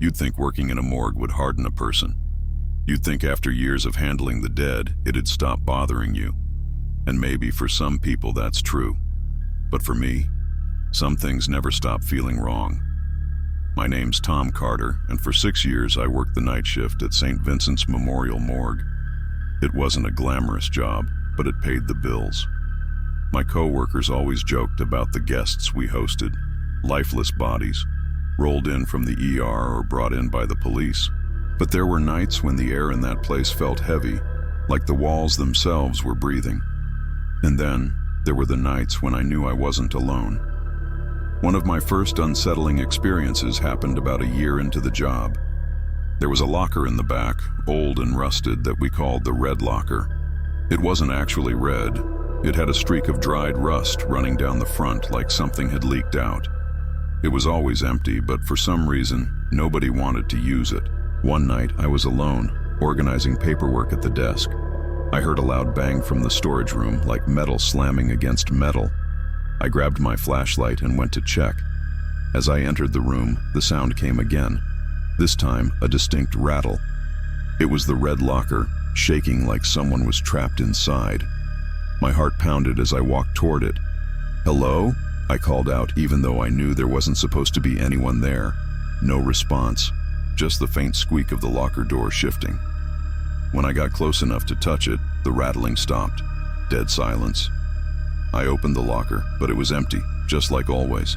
You'd think working in a morgue would harden a person. You'd think after years of handling the dead, it'd stop bothering you. And maybe for some people that's true. But for me, some things never stop feeling wrong. My name's Tom Carter, and for 6 years I worked the night shift at St. Vincent's Memorial Morgue. It wasn't a glamorous job, but it paid the bills. My co-workers always joked about the guests we hosted, lifeless bodies, rolled in from the ER or brought in by the police. But there were nights when the air in that place felt heavy, like the walls themselves were breathing. And then, there were the nights when I knew I wasn't alone. One of my first unsettling experiences happened about a year into the job. There was a locker in the back, old and rusted, that we called the red locker. It wasn't actually red. It had a streak of dried rust running down the front like something had leaked out. It was always empty, but for some reason, nobody wanted to use it. One night, I was alone, organizing paperwork at the desk. I heard a loud bang from the storage room, like metal slamming against metal. I grabbed my flashlight and went to check. As I entered the room, the sound came again. This time, a distinct rattle. It was the red locker, shaking like someone was trapped inside. My heart pounded as I walked toward it. "Hello?" I called out, even though I knew there wasn't supposed to be anyone there. No response, just the faint squeak of the locker door shifting. When I got close enough to touch it, the rattling stopped. Dead silence. I opened the locker, but it was empty, just like always.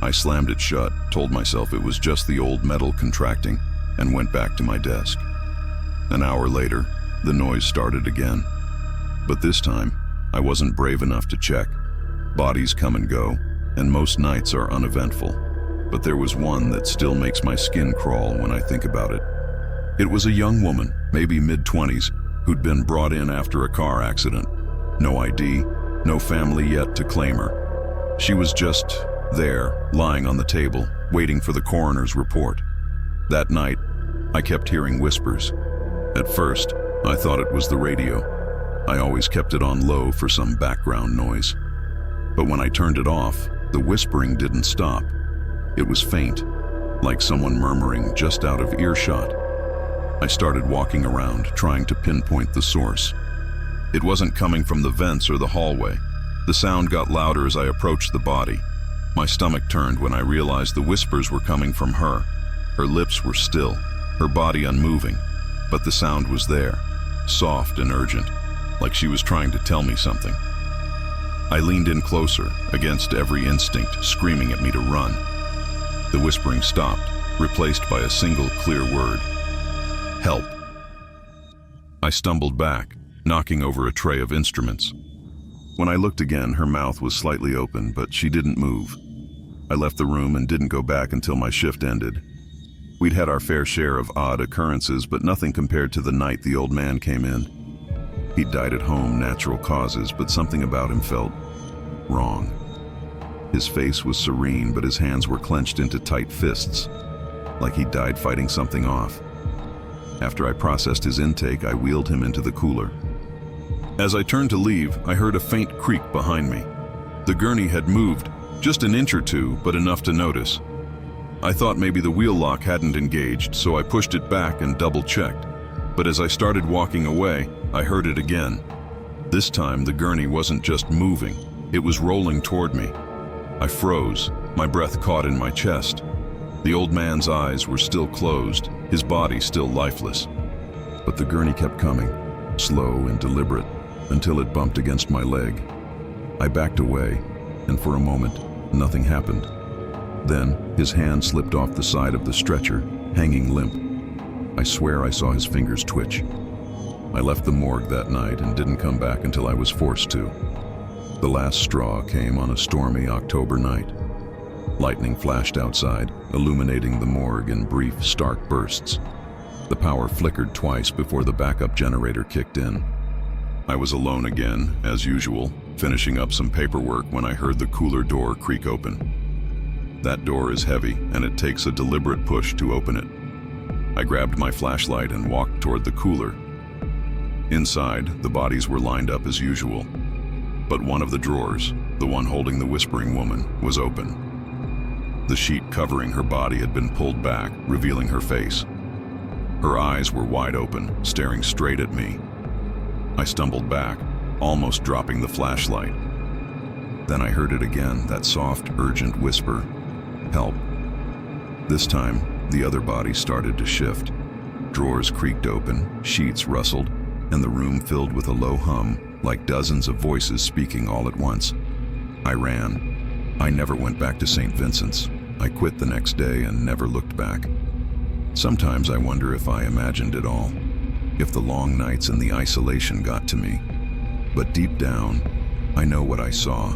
I slammed it shut, told myself it was just the old metal contracting, and went back to my desk. An hour later, the noise started again. But this time, I wasn't brave enough to check. Bodies come and go, and most nights are uneventful. But there was one that still makes my skin crawl when I think about it. It was a young woman, maybe mid-20s, who'd been brought in after a car accident. No ID, no family yet to claim her. She was just there, lying on the table, waiting for the coroner's report. That night, I kept hearing whispers. At first, I thought it was the radio. I always kept it on low for some background noise. But when I turned it off, the whispering didn't stop. It was faint, like someone murmuring just out of earshot. I started walking around, trying to pinpoint the source. It wasn't coming from the vents or the hallway. The sound got louder as I approached the body. My stomach turned when I realized the whispers were coming from her. Her lips were still, her body unmoving, but the sound was there, soft and urgent, like she was trying to tell me something. I leaned in closer, against every instinct, screaming at me to run. The whispering stopped, replaced by a single clear word. "Help." I stumbled back, knocking over a tray of instruments. When I looked again, her mouth was slightly open, but she didn't move. I left the room and didn't go back until my shift ended. We'd had our fair share of odd occurrences, but nothing compared to the night the old man came in. He'd died at home, natural causes, but something about him felt wrong. His face was serene, but his hands were clenched into tight fists, like he'd died fighting something off. After I processed his intake, I wheeled him into the cooler. As I turned to leave, I heard a faint creak behind me. The gurney had moved, just an inch or two, but enough to notice. I thought maybe the wheel lock hadn't engaged, so I pushed it back and double-checked. But as I started walking away, I heard it again. This time, the gurney wasn't just moving, it was rolling toward me. I froze, my breath caught in my chest. The old man's eyes were still closed, his body still lifeless. But the gurney kept coming, slow and deliberate, until it bumped against my leg. I backed away, and for a moment, nothing happened. Then, his hand slipped off the side of the stretcher, hanging limp. I swear I saw his fingers twitch. I left the morgue that night and didn't come back until I was forced to. The last straw came on a stormy October night. Lightning flashed outside, illuminating the morgue in brief, stark bursts. The power flickered twice before the backup generator kicked in. I was alone again, as usual, finishing up some paperwork when I heard the cooler door creak open. That door is heavy, and it takes a deliberate push to open it. I grabbed my flashlight and walked toward the cooler. Inside, the bodies were lined up as usual. But one of the drawers, the one holding the whispering woman, was open. The sheet covering her body had been pulled back, revealing her face. Her eyes were wide open, staring straight at me. I stumbled back, almost dropping the flashlight. Then I heard it again, that soft, urgent whisper, "Help." This time, the other body started to shift. Drawers creaked open, sheets rustled, and the room filled with a low hum, like dozens of voices speaking all at once. I ran. I never went back to St. Vincent's. I quit the next day and never looked back. Sometimes I wonder if I imagined it all, if the long nights and the isolation got to me. But deep down, I know what I saw,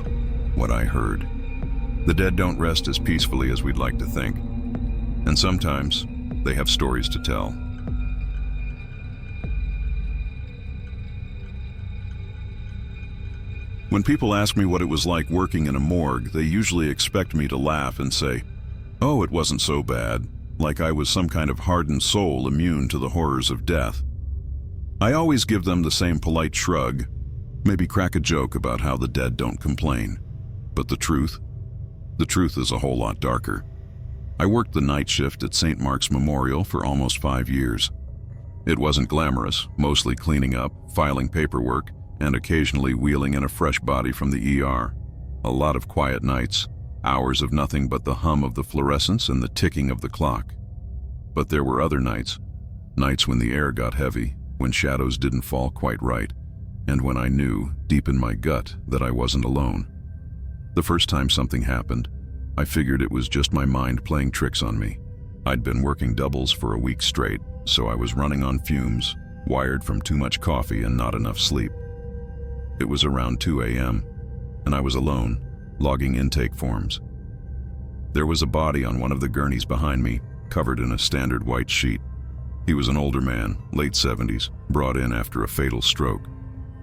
what I heard. The dead don't rest as peacefully as we'd like to think. And sometimes, they have stories to tell. When people ask me what it was like working in a morgue, they usually expect me to laugh and say, "Oh, it wasn't so bad," like I was some kind of hardened soul immune to the horrors of death. I always give them the same polite shrug, maybe crack a joke about how the dead don't complain. But the truth is a whole lot darker. I worked the night shift at St. Mark's Memorial for almost 5 years. It wasn't glamorous, mostly cleaning up, filing paperwork, and occasionally wheeling in a fresh body from the ER. A lot of quiet nights, hours of nothing but the hum of the fluorescents and the ticking of the clock. But there were other nights when the air got heavy, when shadows didn't fall quite right, and when I knew, deep in my gut, that I wasn't alone. The first time something happened, I figured it was just my mind playing tricks on me. I'd been working doubles for a week straight, so I was running on fumes, wired from too much coffee and not enough sleep. It was around 2 a.m., and I was alone, logging intake forms. There was a body on one of the gurneys behind me, covered in a standard white sheet. He was an older man, late 70s, brought in after a fatal stroke.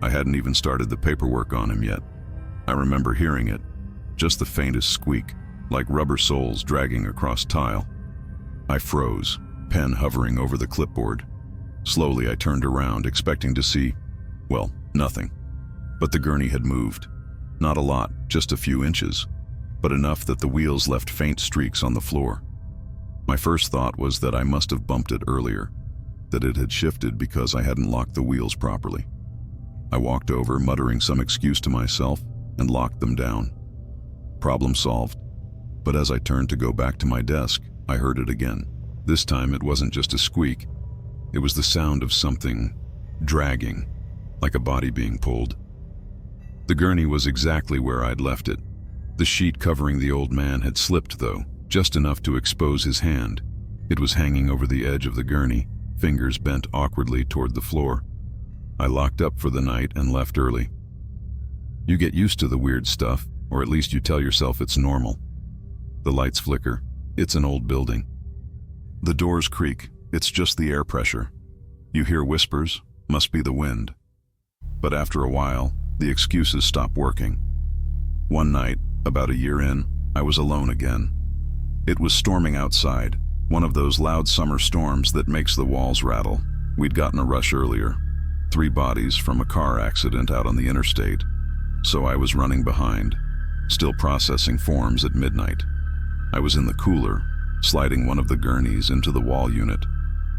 I hadn't even started the paperwork on him yet. I remember hearing it, just the faintest squeak, like rubber soles dragging across tile. I froze, pen hovering over the clipboard. Slowly I turned around, expecting to see, well, nothing. But the gurney had moved. Not a lot, just a few inches, but enough that the wheels left faint streaks on the floor. My first thought was that I must have bumped it earlier, that it had shifted because I hadn't locked the wheels properly. I walked over, muttering some excuse to myself, and locked them down. Problem solved. But as I turned to go back to my desk, I heard it again. This time it wasn't just a squeak. It was the sound of something dragging, like a body being pulled. The gurney was exactly where I'd left it. The sheet covering the old man had slipped, though, just enough to expose his hand. It was hanging over the edge of the gurney, fingers bent awkwardly toward the floor. I locked up for the night and left early. You get used to the weird stuff, or at least you tell yourself it's normal. The lights flicker. It's an old building. The doors creak. It's just the air pressure. You hear whispers. Must be the wind. But after a while, the excuses stop working. One night, about a year in, I was alone again. It was storming outside, one of those loud summer storms that makes the walls rattle. We'd gotten a rush earlier, 3 bodies from a car accident out on the interstate. So I was running behind, still processing forms at midnight. I was in the cooler, sliding one of the gurneys into the wall unit,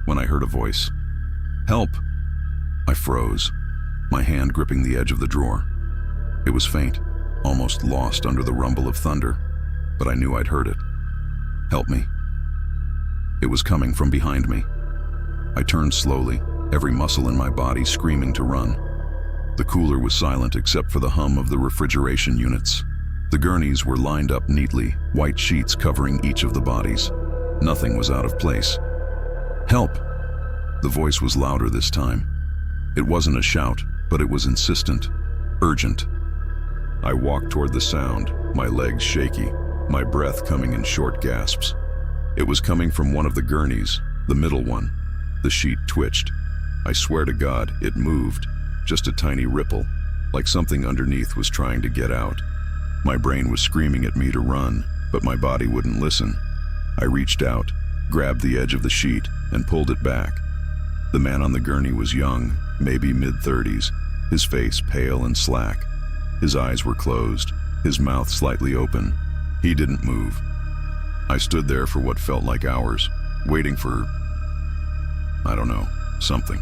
when I heard a voice. "Help!" I froze, my hand gripping the edge of the drawer. It was faint, almost lost under the rumble of thunder, but I knew I'd heard it. "Help me." It was coming from behind me. I turned slowly, every muscle in my body screaming to run. The cooler was silent except for the hum of the refrigeration units. The gurneys were lined up neatly, white sheets covering each of the bodies. Nothing was out of place. "Help!" The voice was louder this time. It wasn't a shout, but it was insistent, urgent. I walked toward the sound, my legs shaky, my breath coming in short gasps. It was coming from one of the gurneys, the middle one. The sheet twitched. I swear to God, it moved, just a tiny ripple, like something underneath was trying to get out. My brain was screaming at me to run, but my body wouldn't listen. I reached out, grabbed the edge of the sheet, and pulled it back. The man on the gurney was young, maybe mid-30s, his face pale and slack. His eyes were closed, his mouth slightly open. He didn't move. I stood there for what felt like hours, waiting for, I don't know, something.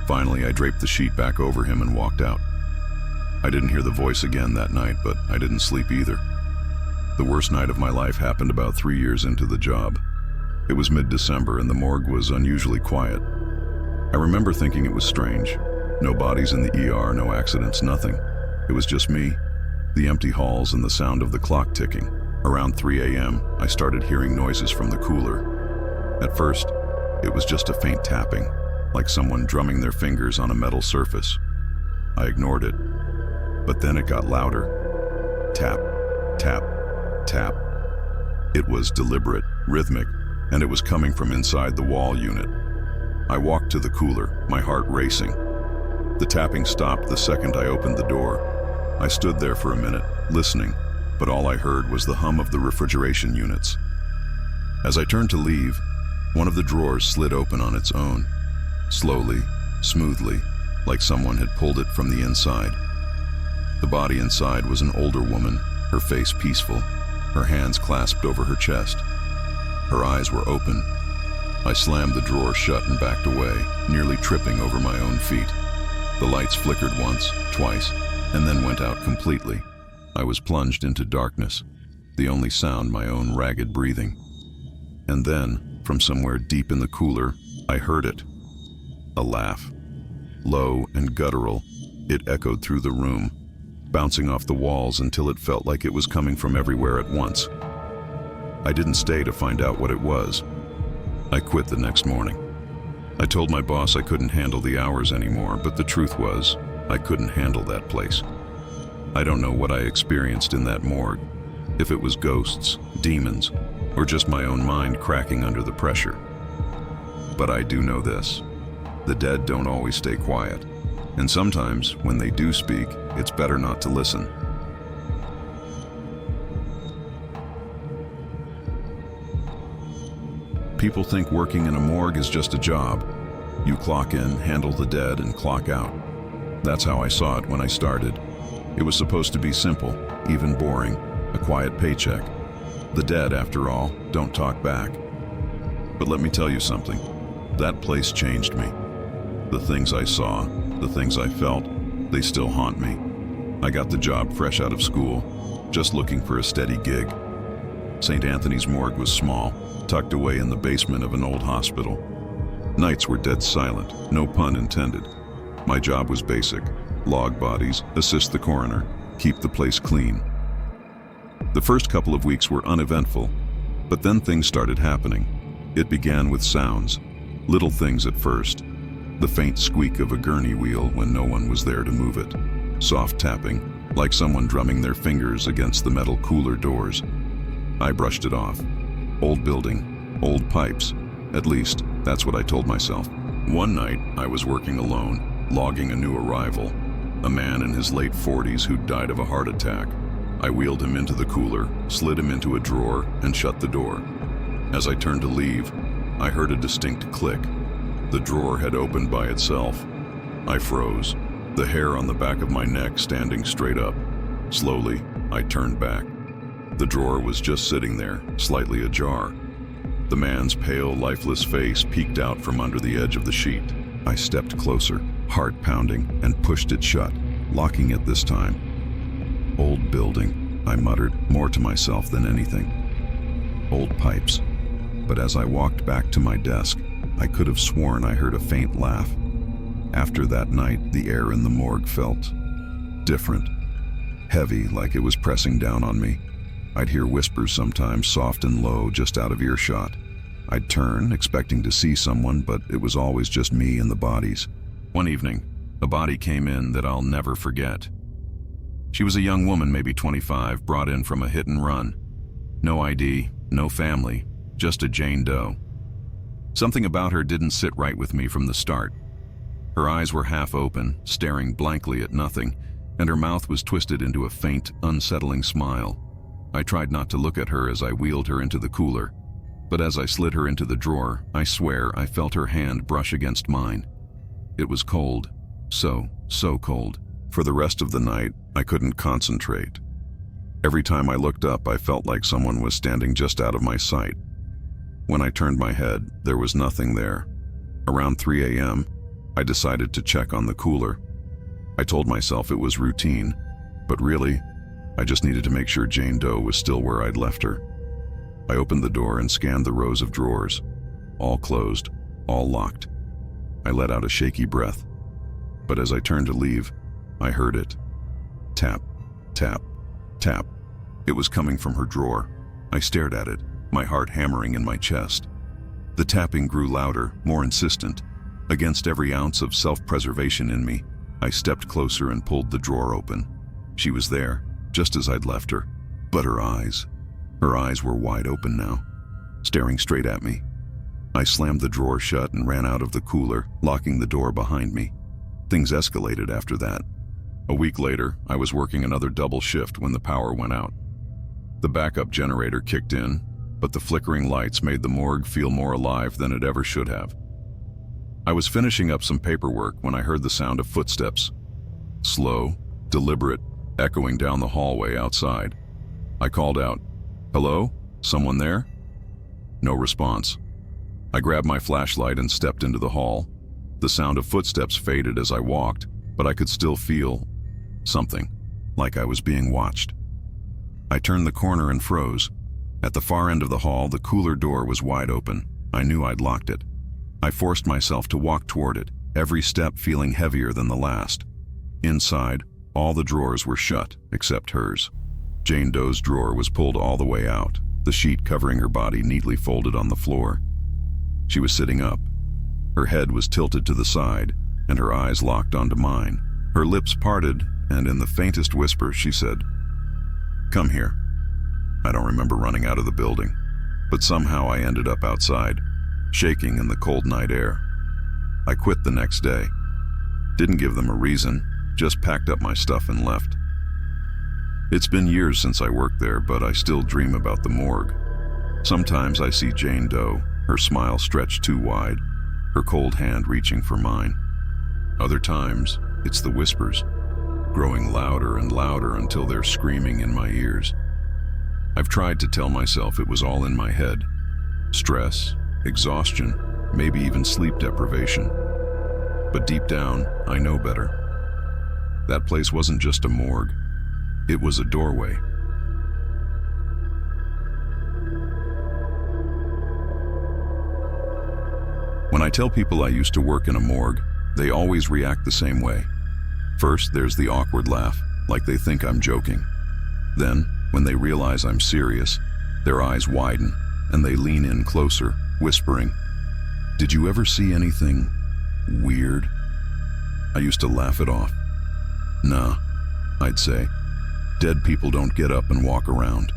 Finally, I draped the sheet back over him and walked out. I didn't hear the voice again that night, but I didn't sleep either. The worst night of my life happened about 3 years into the job. It was mid-December and the morgue was unusually quiet. I remember thinking it was strange. No bodies in the ER, no accidents, nothing. It was just me, the empty halls, and the sound of the clock ticking. Around 3 a.m., I started hearing noises from the cooler. At first, it was just a faint tapping, like someone drumming their fingers on a metal surface. I ignored it, but then it got louder. Tap, tap, tap. It was deliberate, rhythmic, and it was coming from inside the wall unit. I walked to the cooler, my heart racing. The tapping stopped the second I opened the door. I stood there for a minute, listening, but all I heard was the hum of the refrigeration units. As I turned to leave, one of the drawers slid open on its own, slowly, smoothly, like someone had pulled it from the inside. The body inside was an older woman, her face peaceful, her hands clasped over her chest. Her eyes were open. I slammed the drawer shut and backed away, nearly tripping over my own feet. The lights flickered once, twice, and then went out completely. I was plunged into darkness, the only sound my own ragged breathing. And then, from somewhere deep in the cooler, I heard it. A laugh. Low and guttural, it echoed through the room, bouncing off the walls until it felt like it was coming from everywhere at once. I didn't stay to find out what it was. I quit the next morning. I told my boss I couldn't handle the hours anymore, but the truth was, I couldn't handle that place. I don't know what I experienced in that morgue, if it was ghosts, demons, or just my own mind cracking under the pressure. But I do know this: the dead don't always stay quiet, and sometimes, when they do speak, it's better not to listen. People think working in a morgue is just a job. You clock in, handle the dead, and clock out. That's how I saw it when I started. It was supposed to be simple, even boring, a quiet paycheck. The dead, after all, don't talk back. But let me tell you something. That place changed me. The things I saw, the things I felt, they still haunt me. I got the job fresh out of school, just looking for a steady gig. St. Anthony's morgue was small, tucked away in the basement of an old hospital. Nights were dead silent, no pun intended. My job was basic: log bodies, assist the coroner, keep the place clean. The first couple of weeks were uneventful, but then things started happening. It began with sounds, little things at first. The faint squeak of a gurney wheel when no one was there to move it. Soft tapping, like someone drumming their fingers against the metal cooler doors. I brushed it off. Old building, old pipes. At least, that's what I told myself. One night, I was working alone, logging a new arrival. A man in his late 40s who'd died of a heart attack. I wheeled him into the cooler, slid him into a drawer, and shut the door. As I turned to leave, I heard a distinct click. The drawer had opened by itself. I froze, the hair on the back of my neck standing straight up. Slowly, I turned back. The drawer was just sitting there, slightly ajar. The man's pale, lifeless face peeked out from under the edge of the sheet. I stepped closer, heart pounding, and pushed it shut, locking it this time. Old building, I muttered, more to myself than anything. Old pipes. But as I walked back to my desk, I could have sworn I heard a faint laugh. After that night, the air in the morgue felt different. Heavy, like it was pressing down on me. I'd hear whispers sometimes, soft and low, just out of earshot. I'd turn, expecting to see someone, but it was always just me and the bodies. One evening, a body came in that I'll never forget. She was a young woman, maybe 25, brought in from a hit and run. No ID, no family, just a Jane Doe. Something about her didn't sit right with me from the start. Her eyes were half open, staring blankly at nothing, and her mouth was twisted into a faint, unsettling smile. I tried not to look at her as I wheeled her into the cooler, but as I slid her into the drawer, I swear I felt her hand brush against mine. It was cold, so cold. For the rest of the night, I couldn't concentrate. Every time I looked up, I felt like someone was standing just out of my sight. When I turned my head, there was nothing there. Around 3 a.m., I decided to check on the cooler. I told myself it was routine, but really, I just needed to make sure Jane Doe was still where I'd left her. I opened the door and scanned the rows of drawers. All closed, all locked. I let out a shaky breath, but as I turned to leave, I heard it. Tap, tap, tap. It was coming from her drawer. I stared at it, my heart hammering in my chest. The tapping grew louder, more insistent. Against every ounce of self-preservation in me, I stepped closer and pulled the drawer open. She was there, just as I'd left her, but her eyes were wide open now, staring straight at me. I slammed the drawer shut and ran out of the cooler, locking the door behind me. Things escalated after that. A week later, I was working another double shift when the power went out. The backup generator kicked in, but the flickering lights made the morgue feel more alive than it ever should have. I was finishing up some paperwork when I heard the sound of footsteps. Slow, deliberate, echoing down the hallway outside. I called out, "Hello? Someone there?" No response. I grabbed my flashlight and stepped into the hall. The sound of footsteps faded as I walked, but I could still feel something, like I was being watched. I turned the corner and froze. At the far end of the hall, the cooler door was wide open. I knew I'd locked it. I forced myself to walk toward it, every step feeling heavier than the last. Inside, all the drawers were shut, except hers. Jane Doe's drawer was pulled all the way out, the sheet covering her body neatly folded on the floor. She was sitting up. Her head was tilted to the side, and her eyes locked onto mine. Her lips parted, and in the faintest whisper, she said, "Come here." I don't remember running out of the building, but somehow I ended up outside, shaking in the cold night air. I quit the next day. Didn't give them a reason, just packed up my stuff and left. It's been years since I worked there, but I still dream about the morgue. Sometimes I see Jane Doe, her smile stretched too wide, her cold hand reaching for mine. Other times, it's the whispers, growing louder and louder until they're screaming in my ears. I've tried to tell myself it was all in my head. Stress, exhaustion, maybe even sleep deprivation. But deep down, I know better. That place wasn't just a morgue. It was a doorway. When I tell people I used to work in a morgue, they always react the same way. First, there's the awkward laugh, like they think I'm joking. Then, when they realize I'm serious, their eyes widen and they lean in closer, whispering, "Did you ever see anything weird?" I used to laugh it off. "Nah," I'd say. "Dead people don't get up and walk around."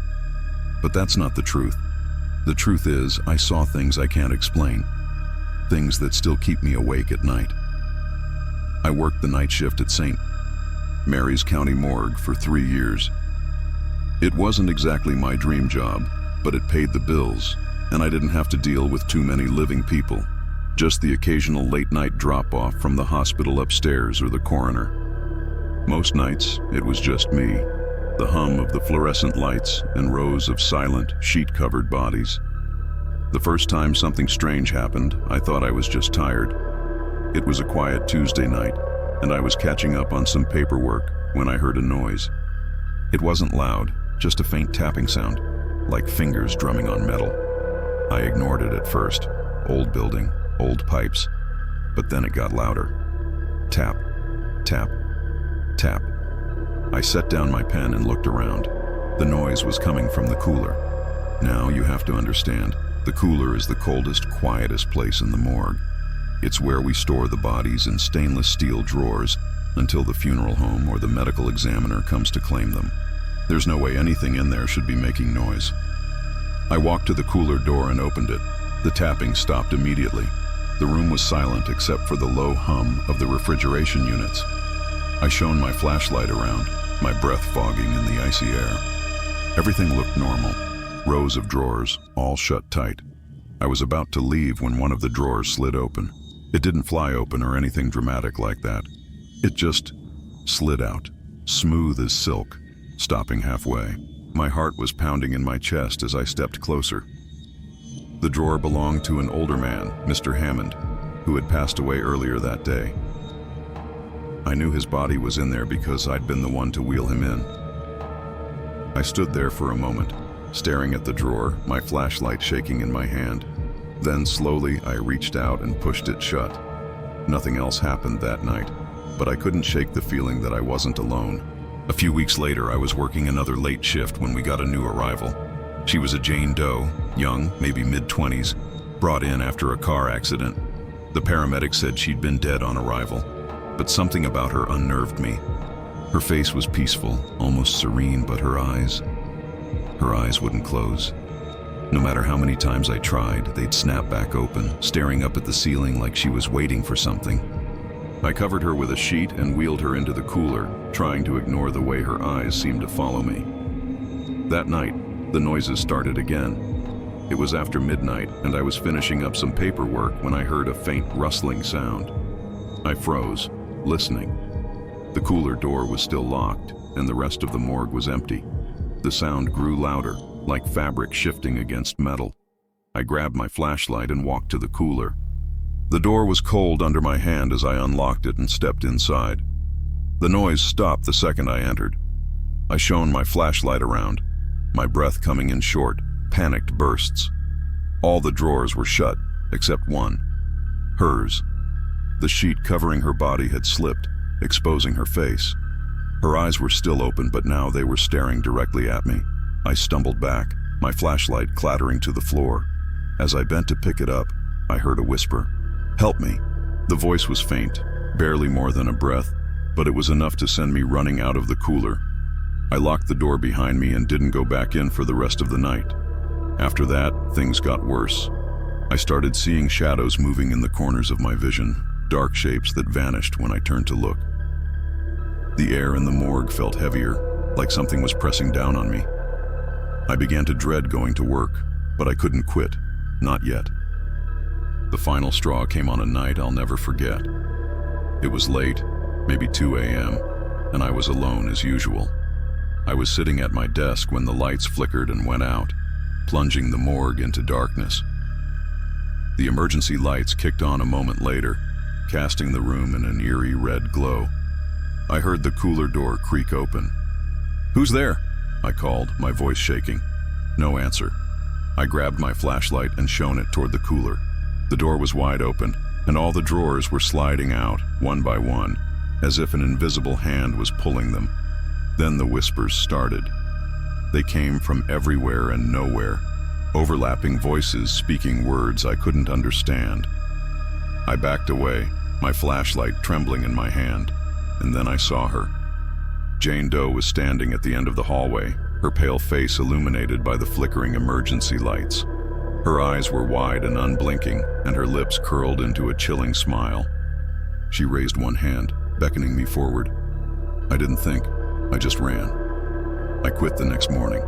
But that's not the truth. The truth is, I saw things I can't explain. Things that still keep me awake at night. I worked the night shift at St. Mary's County Morgue for 3 years. It wasn't exactly my dream job, but it paid the bills, and I didn't have to deal with too many living people, just the occasional late-night drop-off from the hospital upstairs or the coroner. Most nights, it was just me, the hum of the fluorescent lights and rows of silent, sheet-covered bodies. The first time something strange happened, I thought I was just tired. It was a quiet Tuesday night, and I was catching up on some paperwork when I heard a noise. It wasn't loud, just a faint tapping sound, like fingers drumming on metal. I ignored it at first. Old building, old pipes. But then it got louder. Tap, tap, tap. I set down my pen and looked around. The noise was coming from the cooler. Now you have to understand, the cooler is the coldest, quietest place in the morgue. It's where we store the bodies in stainless steel drawers until the funeral home or the medical examiner comes to claim them. There's no way anything in there should be making noise. I walked to the cooler door and opened it. The tapping stopped immediately. The room was silent except for the low hum of the refrigeration units. I shone my flashlight around, my breath fogging in the icy air. Everything looked normal. Rows of drawers, all shut tight. I was about to leave when one of the drawers slid open. It didn't fly open or anything dramatic like that. It just slid out, smooth as silk, stopping halfway. My heart was pounding in my chest as I stepped closer. The drawer belonged to an older man, Mr. Hammond, who had passed away earlier that day. I knew his body was in there because I'd been the one to wheel him in. I stood there for a moment, staring at the drawer, my flashlight shaking in my hand. Then slowly I reached out and pushed it shut. Nothing else happened that night, but I couldn't shake the feeling that I wasn't alone. A few weeks later, I was working another late shift when we got a new arrival. She was a Jane Doe, young, maybe mid-20s, brought in after a car accident. The paramedic said she'd been dead on arrival, but something about her unnerved me. Her face was peaceful, almost serene, but her eyes wouldn't close. No matter how many times I tried, they'd snap back open, staring up at the ceiling like she was waiting for something. I covered her with a sheet and wheeled her into the cooler, trying to ignore the way her eyes seemed to follow me. That night, the noises started again. It was after midnight, and I was finishing up some paperwork when I heard a faint rustling sound. I froze, listening. The cooler door was still locked, and the rest of the morgue was empty. The sound grew louder, like fabric shifting against metal. I grabbed my flashlight and walked to the cooler. The door was cold under my hand as I unlocked it and stepped inside. The noise stopped the second I entered. I shone my flashlight around, my breath coming in short, panicked bursts. All the drawers were shut, except one. Hers. The sheet covering her body had slipped, exposing her face. Her eyes were still open, but now they were staring directly at me. I stumbled back, my flashlight clattering to the floor. As I bent to pick it up, I heard a whisper. "Help me." The voice was faint, barely more than a breath, but it was enough to send me running out of the cooler. I locked the door behind me and didn't go back in for the rest of the night. After that, things got worse. I started seeing shadows moving in the corners of my vision, dark shapes that vanished when I turned to look. The air in the morgue felt heavier, like something was pressing down on me. I began to dread going to work, but I couldn't quit, not yet. The final straw came on a night I'll never forget. It was late, maybe 2 a.m., and I was alone as usual. I was sitting at my desk when the lights flickered and went out, plunging the morgue into darkness. The emergency lights kicked on a moment later, casting the room in an eerie red glow. I heard the cooler door creak open. "Who's there?" I called, my voice shaking. No answer. I grabbed my flashlight and shone it toward the cooler. The door was wide open, and all the drawers were sliding out, one by one, as if an invisible hand was pulling them. Then the whispers started. They came from everywhere and nowhere, overlapping voices speaking words I couldn't understand. I backed away, my flashlight trembling in my hand, and then I saw her. Jane Doe was standing at the end of the hallway, her pale face illuminated by the flickering emergency lights. Her eyes were wide and unblinking, and her lips curled into a chilling smile. She raised one hand, beckoning me forward. I didn't think, I just ran. I quit the next morning.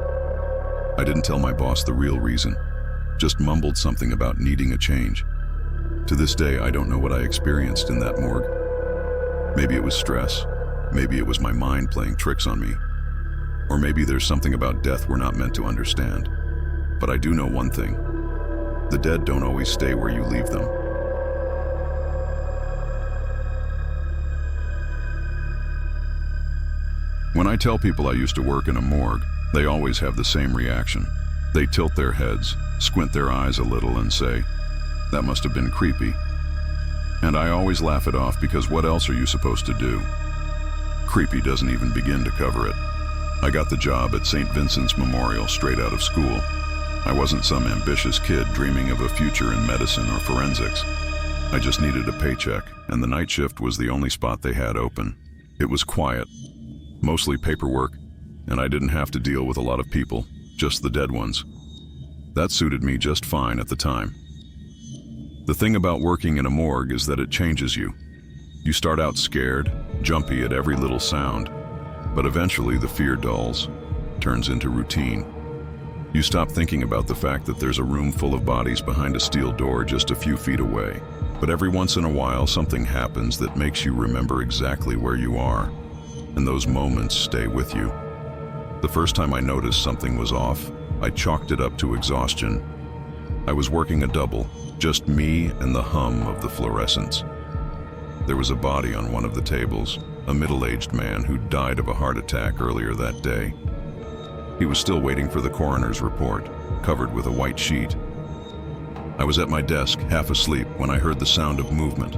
I didn't tell my boss the real reason, just mumbled something about needing a change. To this day, I don't know what I experienced in that morgue. Maybe it was stress, maybe it was my mind playing tricks on me, or maybe there's something about death we're not meant to understand. But I do know one thing. The dead don't always stay where you leave them. When I tell people I used to work in a morgue, they always have the same reaction. They tilt their heads, squint their eyes a little, and say, "That must have been creepy." And I always laugh it off because what else are you supposed to do? Creepy doesn't even begin to cover it. I got the job at St. Vincent's Memorial straight out of school. I wasn't some ambitious kid dreaming of a future in medicine or forensics. I just needed a paycheck, and the night shift was the only spot they had open. It was quiet, mostly paperwork, and I didn't have to deal with a lot of people, just the dead ones. That suited me just fine at the time. The thing about working in a morgue is that it changes you. You start out scared, jumpy at every little sound, but eventually the fear dulls, turns into routine. You stop thinking about the fact that there's a room full of bodies behind a steel door just a few feet away. But every once in a while, something happens that makes you remember exactly where you are, and those moments stay with you. The first time I noticed something was off, I chalked it up to exhaustion. I was working a double, just me and the hum of the fluorescents. There was a body on one of the tables, a middle-aged man who died of a heart attack earlier that day. He was still waiting for the coroner's report, covered with a white sheet. I was at my desk, half asleep, when I heard the sound of movement.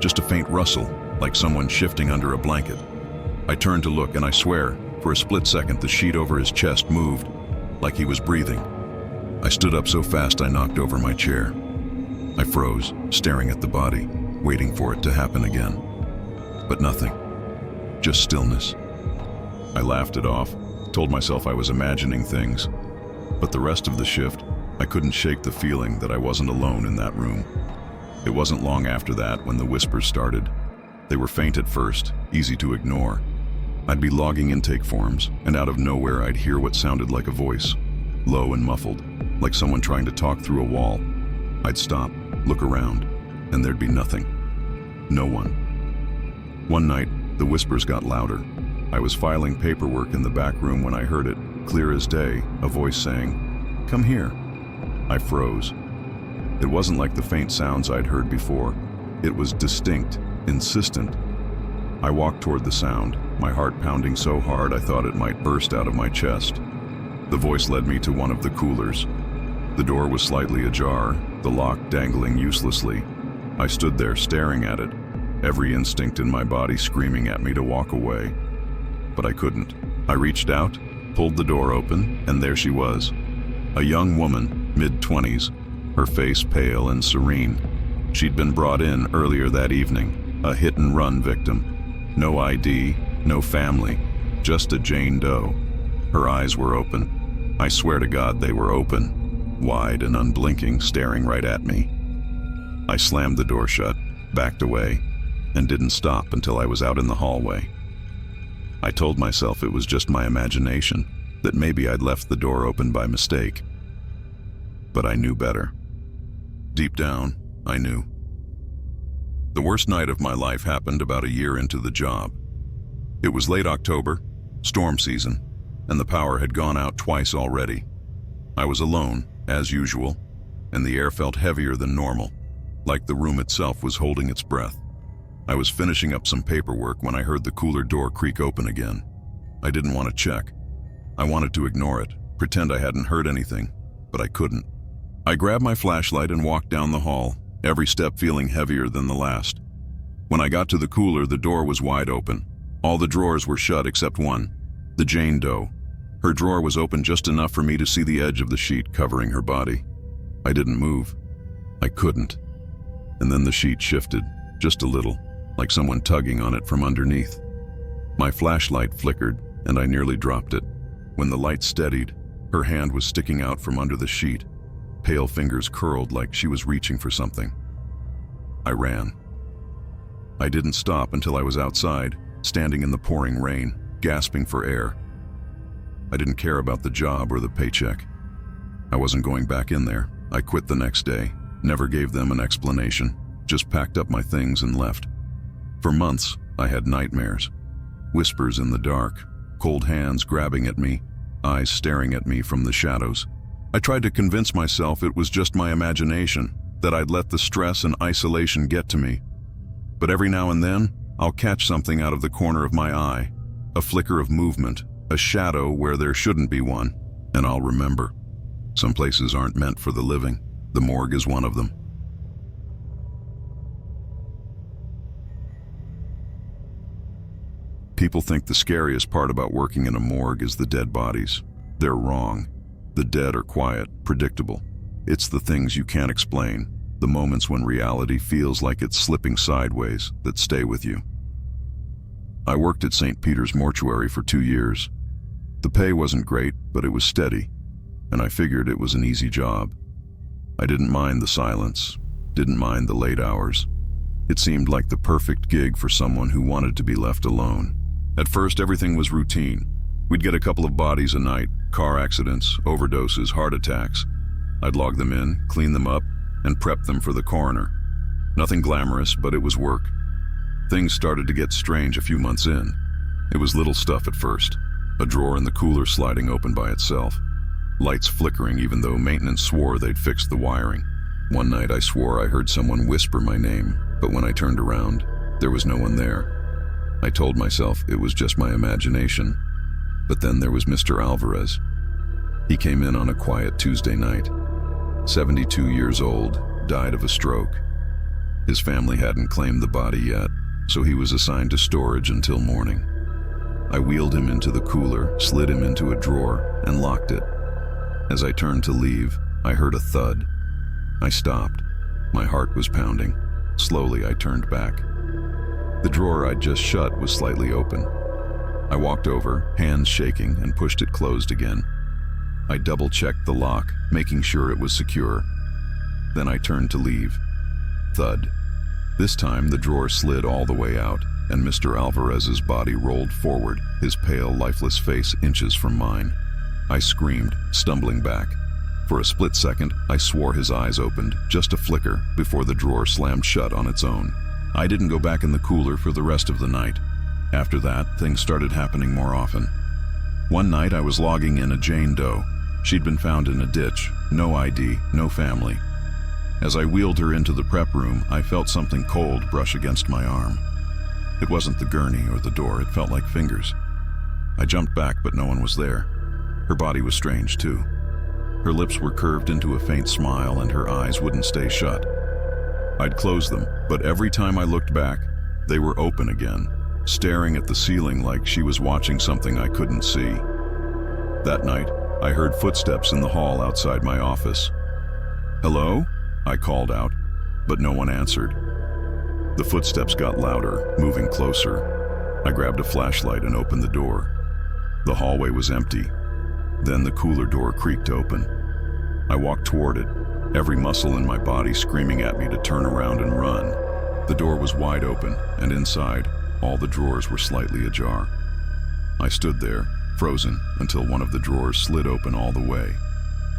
Just a faint rustle, like someone shifting under a blanket. I turned to look, and I swear, for a split second, the sheet over his chest moved, like he was breathing. I stood up so fast I knocked over my chair. I froze, staring at the body, waiting for it to happen again. But nothing. Just stillness. I laughed it off, told myself I was imagining things. But the rest of the shift, I couldn't shake the feeling that I wasn't alone in that room. It wasn't long after that when the whispers started. They were faint at first, easy to ignore. I'd be logging intake forms, and out of nowhere I'd hear what sounded like a voice, low and muffled, like someone trying to talk through a wall. I'd stop, look around, and there'd be nothing. No one. One night, the whispers got louder. I was filing paperwork in the back room when I heard it, clear as day, a voice saying, "Come here." I froze. It wasn't like the faint sounds I'd heard before. It was distinct, insistent. I walked toward the sound, my heart pounding so hard I thought it might burst out of my chest. The voice led me to one of the coolers. The door was slightly ajar, the lock dangling uselessly. I stood there staring at it, every instinct in my body screaming at me to walk away. But I couldn't. I reached out, pulled the door open, and there she was. A young woman, mid-20s, her face pale and serene. She'd been brought in earlier that evening, a hit-and-run victim. No ID, no family, just a Jane Doe. Her eyes were open. I swear to God they were open, wide and unblinking, staring right at me. I slammed the door shut, backed away, and didn't stop until I was out in the hallway. I told myself it was just my imagination, that maybe I'd left the door open by mistake. But I knew better. Deep down, I knew. The worst night of my life happened about a year into the job. It was late October, storm season, and the power had gone out twice already. I was alone, as usual, and the air felt heavier than normal, like the room itself was holding its breath. I was finishing up some paperwork when I heard the cooler door creak open again. I didn't want to check. I wanted to ignore it, pretend I hadn't heard anything, but I couldn't. I grabbed my flashlight and walked down the hall, every step feeling heavier than the last. When I got to the cooler, the door was wide open. All the drawers were shut except one, the Jane Doe. Her drawer was open just enough for me to see the edge of the sheet covering her body. I didn't move. I couldn't. And then the sheet shifted, just a little, like someone tugging on it from underneath. My flashlight flickered, and I nearly dropped it. When the light steadied, her hand was sticking out from under the sheet. Pale fingers curled like she was reaching for something. I ran. I didn't stop until I was outside, standing in the pouring rain, gasping for air. I didn't care about the job or the paycheck. I wasn't going back in there. I quit the next day, never gave them an explanation, just packed up my things and left. For months, I had nightmares. Whispers in the dark, cold hands grabbing at me, eyes staring at me from the shadows. I tried to convince myself it was just my imagination, that I'd let the stress and isolation get to me. But every now and then, I'll catch something out of the corner of my eye, a flicker of movement, a shadow where there shouldn't be one, and I'll remember. Some places aren't meant for the living. The morgue is one of them. People think the scariest part about working in a morgue is the dead bodies. They're wrong. The dead are quiet, predictable. It's the things you can't explain, the moments when reality feels like it's slipping sideways, that stay with you. I worked at St. Peter's Mortuary for 2 years. The pay wasn't great, but it was steady, and I figured it was an easy job. I didn't mind the silence, didn't mind the late hours. It seemed like the perfect gig for someone who wanted to be left alone. At first, everything was routine. We'd get a couple of bodies a night, car accidents, overdoses, heart attacks. I'd log them in, clean them up, and prep them for the coroner. Nothing glamorous, but it was work. Things started to get strange a few months in. It was little stuff at first. A drawer in the cooler sliding open by itself. Lights flickering even though maintenance swore they'd fixed the wiring. One night I swore I heard someone whisper my name, but when I turned around, there was no one there. I told myself it was just my imagination. But then there was Mr. Alvarez. He came in on a quiet Tuesday night. 72 years old, died of a stroke. His family hadn't claimed the body yet, so he was assigned to storage until morning. I wheeled him into the cooler, slid him into a drawer, and locked it. As I turned to leave, I heard a thud. I stopped. My heart was pounding. Slowly, I turned back. The drawer I'd just shut was slightly open. I walked over, hands shaking, and pushed it closed again. I double-checked the lock, making sure it was secure. Then I turned to leave. Thud. This time, the drawer slid all the way out, and Mr. Alvarez's body rolled forward, his pale, lifeless face inches from mine. I screamed, stumbling back. For a split second, I swore his eyes opened, just a flicker, before the drawer slammed shut on its own. I didn't go back in the cooler for the rest of the night. After that, things started happening more often. One night, I was logging in a Jane Doe. She'd been found in a ditch, no ID, no family. As I wheeled her into the prep room, I felt something cold brush against my arm. It wasn't the gurney or the door, it felt like fingers. I jumped back, but no one was there. Her body was strange, too. Her lips were curved into a faint smile, and her eyes wouldn't stay shut. I'd closed them, but every time I looked back, they were open again, staring at the ceiling like she was watching something I couldn't see. That night, I heard footsteps in the hall outside my office. "Hello?" I called out, but no one answered. The footsteps got louder, moving closer. I grabbed a flashlight and opened the door. The hallway was empty. Then the cooler door creaked open. I walked toward it, every muscle in my body screaming at me to turn around and run. The door was wide open, and inside, all the drawers were slightly ajar. I stood there, frozen, until one of the drawers slid open all the way.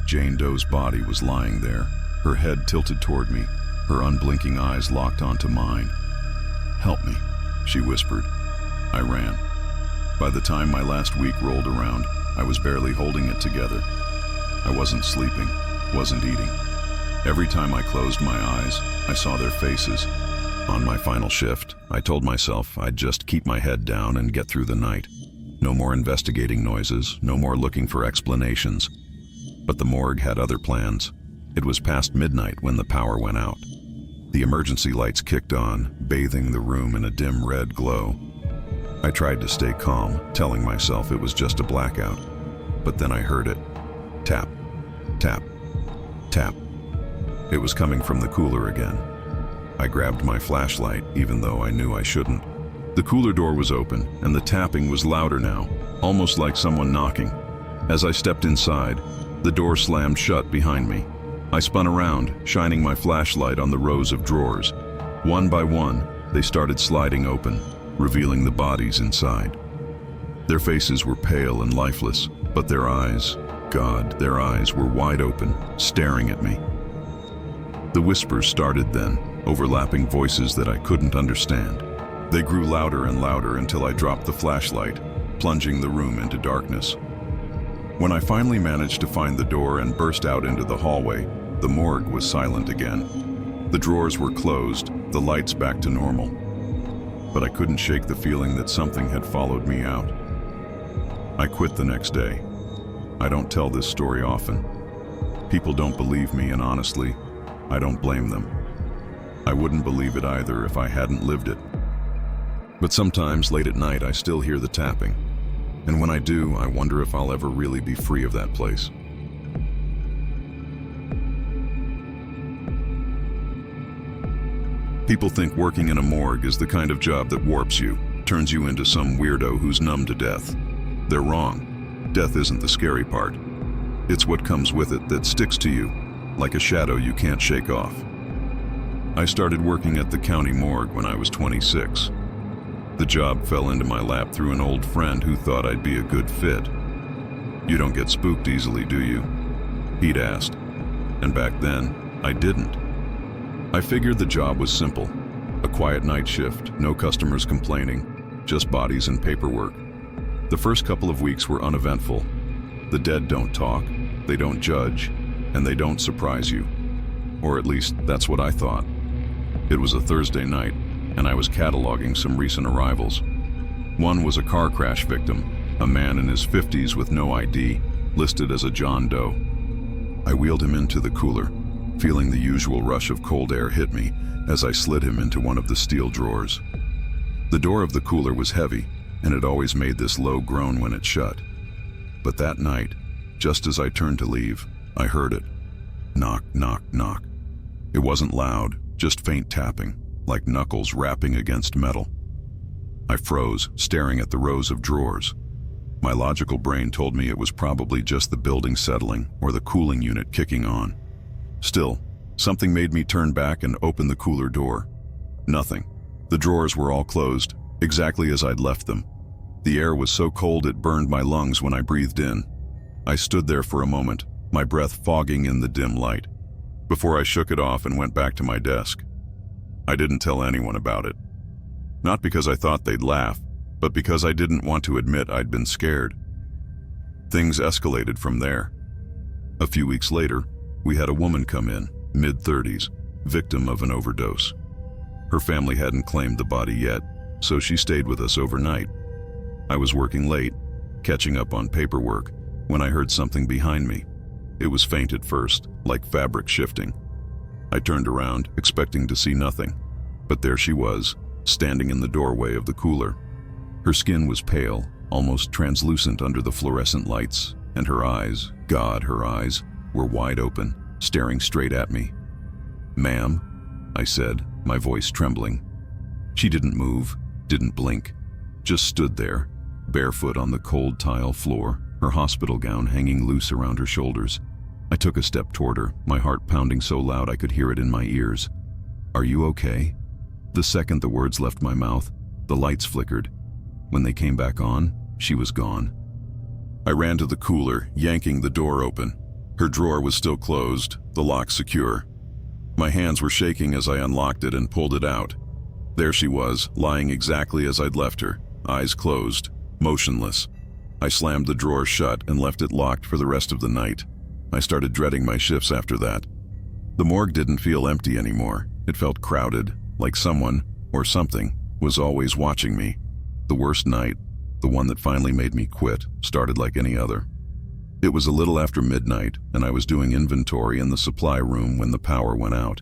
Jane Doe's body was lying there, her head tilted toward me, her unblinking eyes locked onto mine. "Help me," she whispered. I ran. By the time my last week rolled around, I was barely holding it together. I wasn't sleeping, wasn't eating. Every time I closed my eyes, I saw their faces. On my final shift, I told myself I'd just keep my head down and get through the night. No more investigating noises, no more looking for explanations. But the morgue had other plans. It was past midnight when the power went out. The emergency lights kicked on, bathing the room in a dim red glow. I tried to stay calm, telling myself it was just a blackout. But then I heard it. Tap, tap, tap. It was coming from the cooler again. I grabbed my flashlight, even though I knew I shouldn't. The cooler door was open, and the tapping was louder now, almost like someone knocking. As I stepped inside, the door slammed shut behind me. I spun around, shining my flashlight on the rows of drawers. One by one, they started sliding open, revealing the bodies inside. Their faces were pale and lifeless, but their eyes, God, their eyes were wide open, staring at me. The whispers started then, overlapping voices that I couldn't understand. They grew louder and louder until I dropped the flashlight, plunging the room into darkness. When I finally managed to find the door and burst out into the hallway, the morgue was silent again. The drawers were closed, the lights back to normal. But I couldn't shake the feeling that something had followed me out. I quit the next day. I don't tell this story often. People don't believe me, and honestly, I don't blame them. I wouldn't believe it either if I hadn't lived it. But sometimes, late at night, I still hear the tapping. And when I do, I wonder if I'll ever really be free of that place. People think working in a morgue is the kind of job that warps you, turns you into some weirdo who's numb to death. They're wrong. Death isn't the scary part. It's what comes with it that sticks to you, like a shadow you can't shake off. I started working at the county morgue when I was 26. The job fell into my lap through an old friend who thought I'd be a good fit. "You don't get spooked easily, do you?" he'd asked. And back then, I didn't. I figured the job was simple. A quiet night shift, no customers complaining, just bodies and paperwork. The first couple of weeks were uneventful. The dead don't talk, they don't judge, and they don't surprise you. Or at least, that's what I thought. It was a Thursday night, and I was cataloging some recent arrivals. One was a car crash victim, a man in his 50s with no ID, listed as a John Doe. I wheeled him into the cooler, feeling the usual rush of cold air hit me as I slid him into one of the steel drawers. The door of the cooler was heavy, and it always made this low groan when it shut. But that night, just as I turned to leave, I heard it. Knock, knock, knock. It wasn't loud, just faint tapping, like knuckles rapping against metal. I froze, staring at the rows of drawers. My logical brain told me it was probably just the building settling or the cooling unit kicking on. Still, something made me turn back and open the cooler door. Nothing. The drawers were all closed, exactly as I'd left them. The air was so cold it burned my lungs when I breathed in. I stood there for a moment, my breath fogging in the dim light, before I shook it off and went back to my desk. I didn't tell anyone about it. Not because I thought they'd laugh, but because I didn't want to admit I'd been scared. Things escalated from there. A few weeks later, we had a woman come in, mid-30s, victim of an overdose. Her family hadn't claimed the body yet, so she stayed with us overnight. I was working late, catching up on paperwork, when I heard something behind me. It was faint at first, like fabric shifting. I turned around, expecting to see nothing, but there she was, standing in the doorway of the cooler. Her skin was pale, almost translucent under the fluorescent lights, and her eyes, God, her eyes, were wide open, staring straight at me. "Ma'am," I said, my voice trembling. She didn't move, didn't blink, just stood there, barefoot on the cold tile floor, her hospital gown hanging loose around her shoulders. I took a step toward her, my heart pounding so loud I could hear it in my ears. "Are you okay?" The second the words left my mouth, the lights flickered. When they came back on, she was gone. I ran to the cooler, yanking the door open. Her drawer was still closed, the lock secure. My hands were shaking as I unlocked it and pulled it out. There she was, lying exactly as I'd left her, eyes closed, motionless. I slammed the drawer shut and left it locked for the rest of the night. I started dreading my shifts after that. The morgue didn't feel empty anymore. It felt crowded, like someone, or something, was always watching me. The worst night, the one that finally made me quit, started like any other. It was a little after midnight, and I was doing inventory in the supply room when the power went out.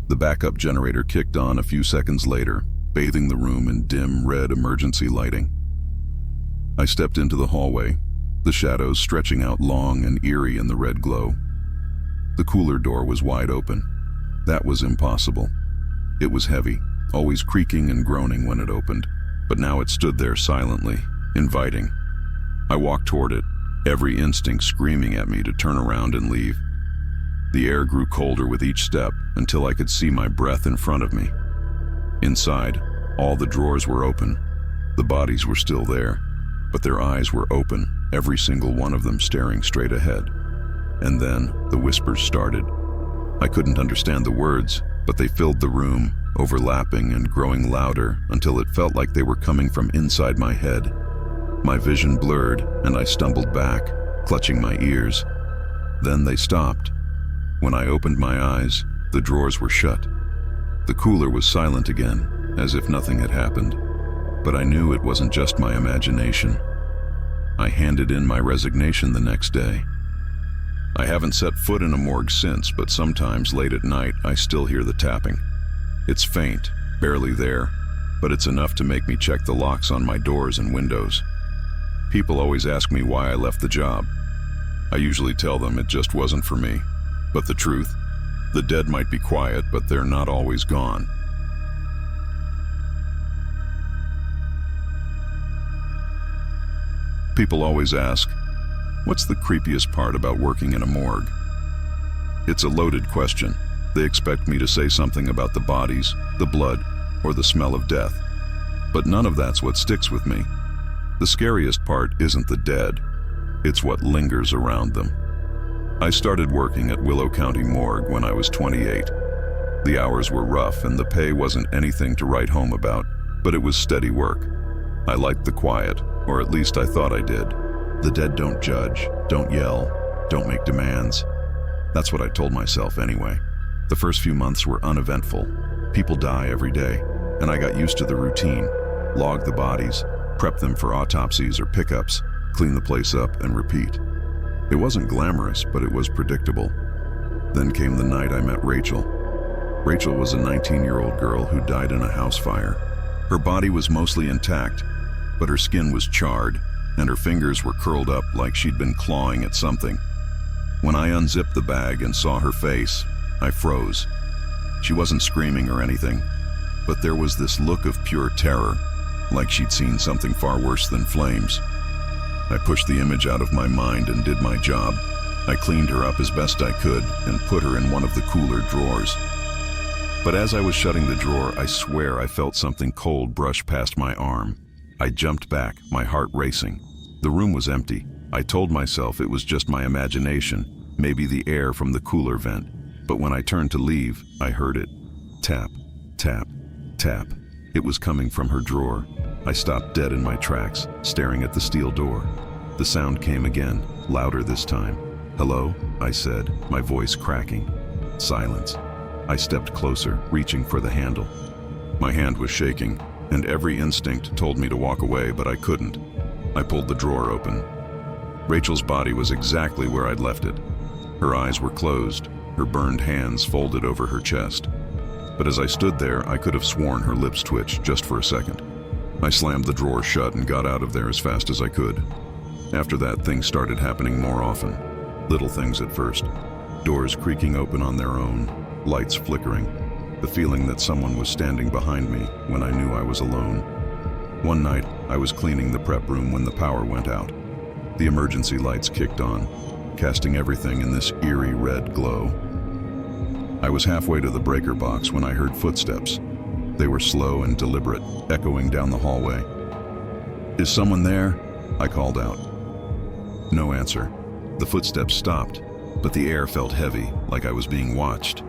The backup generator kicked on a few seconds later, bathing the room in dim red emergency lighting. I stepped into the hallway, the shadows stretching out long and eerie in the red glow. The cooler door was wide open. That was impossible. It was heavy, always creaking and groaning when it opened, but now it stood there silently, inviting. I walked toward it, every instinct screaming at me to turn around and leave. The air grew colder with each step until I could see my breath in front of me. Inside, all the drawers were open. The bodies were still there, but their eyes were open, every single one of them staring straight ahead. And then the whispers started. I couldn't understand the words, but they filled the room, overlapping and growing louder until it felt like they were coming from inside my head. My vision blurred, and I stumbled back, clutching my ears. Then they stopped. When I opened my eyes, the drawers were shut. The cooler was silent again, as if nothing had happened. But I knew it wasn't just my imagination. I handed in my resignation the next day. I haven't set foot in a morgue since, but sometimes late at night I still hear the tapping. It's faint, barely there, but it's enough to make me check the locks on my doors and windows. People always ask me why I left the job. I usually tell them it just wasn't for me. But the truth, the dead might be quiet, but they're not always gone. People always ask, what's the creepiest part about working in a morgue? It's a loaded question. They expect me to say something about the bodies, the blood, or the smell of death. But none of that's what sticks with me. The scariest part isn't the dead, it's what lingers around them. I started working at Willow County Morgue when I was 28. The hours were rough and the pay wasn't anything to write home about, but it was steady work. I liked the quiet, Or at least I thought I did. The dead don't judge, don't yell, don't make demands. That's what I told myself anyway. The first few months were uneventful. People die every day, and I got used to the routine. Log the bodies, prep them for autopsies or pickups, clean the place up, and repeat. It wasn't glamorous, but it was predictable. Then came the night I met Rachel. Rachel was a 19-year-old girl who died in a house fire. Her body was mostly intact, but her skin was charred, and her fingers were curled up like she'd been clawing at something. When I unzipped the bag and saw her face, I froze. She wasn't screaming or anything, but there was this look of pure terror, like she'd seen something far worse than flames. I pushed the image out of my mind and did my job. I cleaned her up as best I could and put her in one of the cooler drawers. But as I was shutting the drawer, I swear I felt something cold brush past my arm. I jumped back, my heart racing. The room was empty. I told myself it was just my imagination, maybe the air from the cooler vent. But when I turned to leave, I heard it. Tap, tap, tap. It was coming from her drawer. I stopped dead in my tracks, staring at the steel door. The sound came again, louder this time. "Hello?" I said, my voice cracking. Silence. I stepped closer, reaching for the handle. My hand was shaking, and every instinct told me to walk away, but I couldn't. I pulled the drawer open. Rachel's body was exactly where I'd left it. Her eyes were closed, her burned hands folded over her chest. But as I stood there, I could have sworn her lips twitched just for a second. I slammed the drawer shut and got out of there as fast as I could. After that, things started happening more often. Little things at first. Doors creaking open on their own, lights flickering, the feeling that someone was standing behind me when I knew I was alone. One night, I was cleaning the prep room when the power went out. The emergency lights kicked on, casting everything in this eerie red glow. I was halfway to the breaker box when I heard footsteps. They were slow and deliberate, echoing down the hallway. "Is someone there?" I called out. No answer. The footsteps stopped, but the air felt heavy, like I was being watched.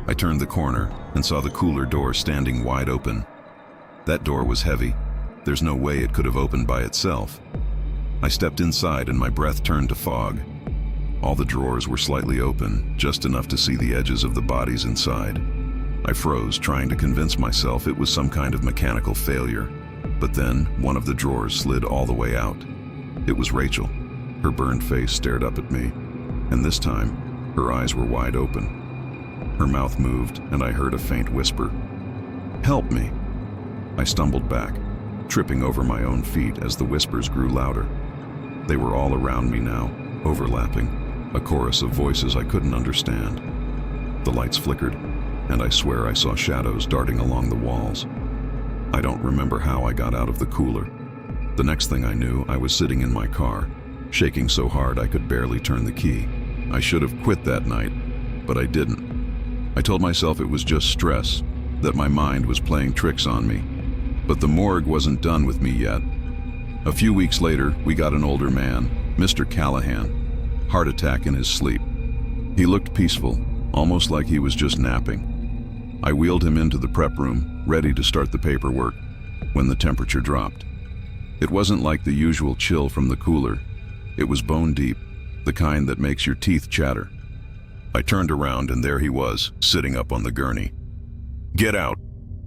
I turned the corner and saw the cooler door standing wide open. That door was heavy. There's no way it could have opened by itself. I stepped inside and my breath turned to fog. All the drawers were slightly open, just enough to see the edges of the bodies inside. I froze, trying to convince myself it was some kind of mechanical failure. But then, one of the drawers slid all the way out. It was Rachel. Her burned face stared up at me, and this time, her eyes were wide open. Her mouth moved, and I heard a faint whisper. "Help me!" I stumbled back, tripping over my own feet as the whispers grew louder. They were all around me now, overlapping, a chorus of voices I couldn't understand. The lights flickered, and I swear I saw shadows darting along the walls. I don't remember how I got out of the cooler. The next thing I knew, I was sitting in my car, shaking so hard I could barely turn the key. I should have quit that night, but I didn't. I told myself it was just stress, that my mind was playing tricks on me. But the morgue wasn't done with me yet. A few weeks later, we got an older man, Mr. Callahan, heart attack in his sleep. He looked peaceful, almost like he was just napping. I wheeled him into the prep room, ready to start the paperwork, when the temperature dropped. It wasn't like the usual chill from the cooler. It was bone deep, the kind that makes your teeth chatter. I turned around and there he was, sitting up on the gurney. "Get out,"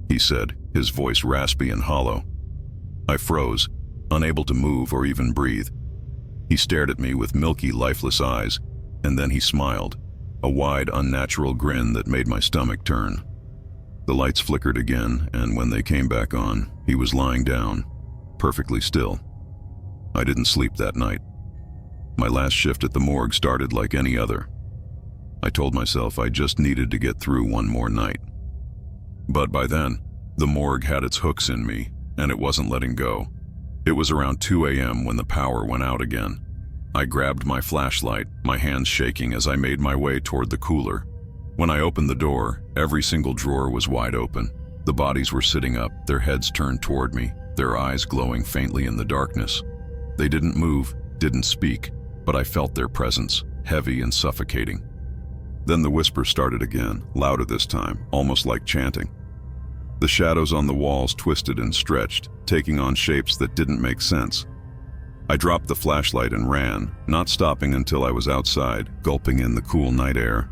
he said, his voice raspy and hollow. I froze, unable to move or even breathe. He stared at me with milky, lifeless eyes, and then he smiled, a wide, unnatural grin that made my stomach turn. The lights flickered again, and when they came back on, he was lying down, perfectly still. I didn't sleep that night. My last shift at the morgue started like any other. I told myself I just needed to get through one more night. But by then, the morgue had its hooks in me, and it wasn't letting go. It was around 2 a.m. when the power went out again. I grabbed my flashlight, my hands shaking as I made my way toward the cooler. When I opened the door, every single drawer was wide open. The bodies were sitting up, their heads turned toward me, their eyes glowing faintly in the darkness. They didn't move, didn't speak, but I felt their presence, heavy and suffocating. Then the whisper started again, louder this time, almost like chanting. The shadows on the walls twisted and stretched, taking on shapes that didn't make sense. I dropped the flashlight and ran, not stopping until I was outside, gulping in the cool night air.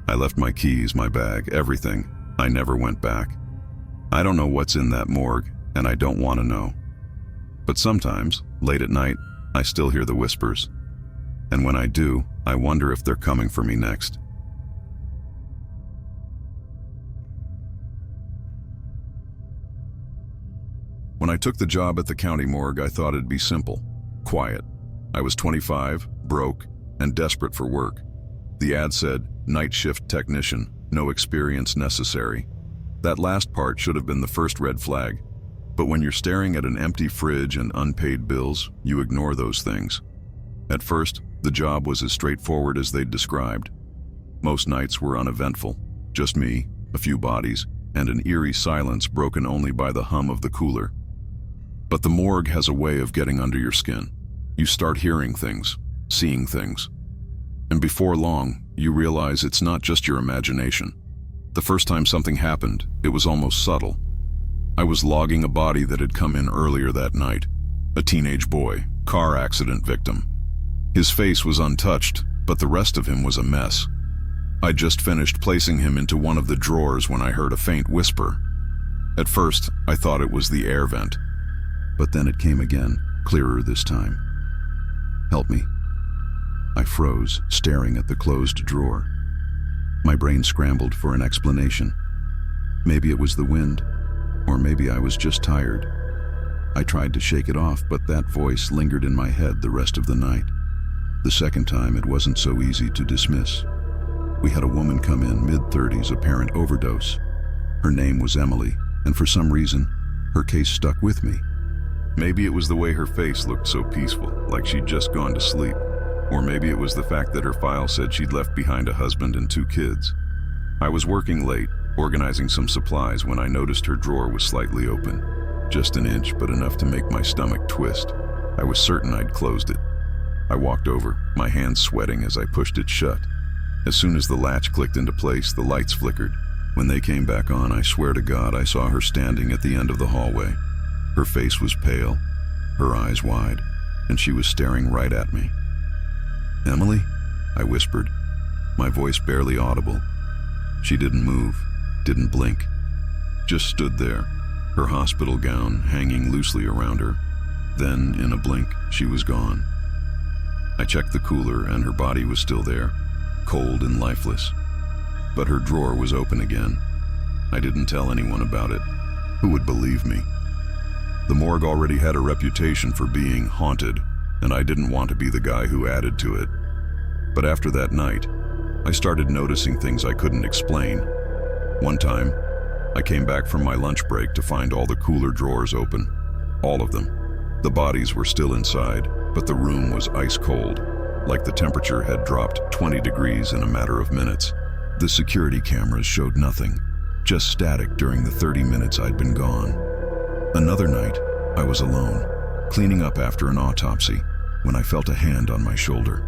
I left my keys, my bag, everything. I never went back. I don't know what's in that morgue, and I don't want to know. But sometimes, late at night, I still hear the whispers. And when I do, I wonder if they're coming for me next. When I took the job at the county morgue, I thought it'd be simple, quiet. I was 25, broke, and desperate for work. The ad said, night shift technician, no experience necessary. That last part should have been the first red flag. But when you're staring at an empty fridge and unpaid bills, you ignore those things. At first, the job was as straightforward as they'd described. Most nights were uneventful. Just me, a few bodies, and an eerie silence broken only by the hum of the cooler. But the morgue has a way of getting under your skin. You start hearing things, seeing things. And before long, you realize it's not just your imagination. The first time something happened, it was almost subtle. I was logging a body that had come in earlier that night. A teenage boy, car accident victim. His face was untouched, but the rest of him was a mess. I'd just finished placing him into one of the drawers when I heard a faint whisper. At first, I thought it was the air vent. But then it came again, clearer this time. "Help me." I froze, staring at the closed drawer. My brain scrambled for an explanation. Maybe it was the wind, or maybe I was just tired. I tried to shake it off, but that voice lingered in my head the rest of the night. The second time, it wasn't so easy to dismiss. We had a woman come in, mid-30s, apparent overdose. Her name was Emily, and for some reason, her case stuck with me. Maybe it was the way her face looked so peaceful, like she'd just gone to sleep. Or maybe it was the fact that her file said she'd left behind a husband and 2 kids. I was working late, organizing some supplies, when I noticed her drawer was slightly open. Just an inch, but enough to make my stomach twist. I was certain I'd closed it. I walked over, my hands sweating as I pushed it shut. As soon as the latch clicked into place, the lights flickered. When they came back on, I swear to God, I saw her standing at the end of the hallway. Her face was pale, her eyes wide, and she was staring right at me. "Emily?" I whispered, my voice barely audible. She didn't move, didn't blink, just stood there, her hospital gown hanging loosely around her. Then, in a blink, she was gone. I checked the cooler and her body was still there, cold and lifeless. But her drawer was open again. I didn't tell anyone about it. Who would believe me? The morgue already had a reputation for being haunted, and I didn't want to be the guy who added to it. But after that night, I started noticing things I couldn't explain. One time, I came back from my lunch break to find all the cooler drawers open. All of them. The bodies were still inside, but the room was ice cold, like the temperature had dropped 20 degrees in a matter of minutes. The security cameras showed nothing, just static during the 30 minutes I'd been gone. Another night, I was alone, cleaning up after an autopsy, when I felt a hand on my shoulder.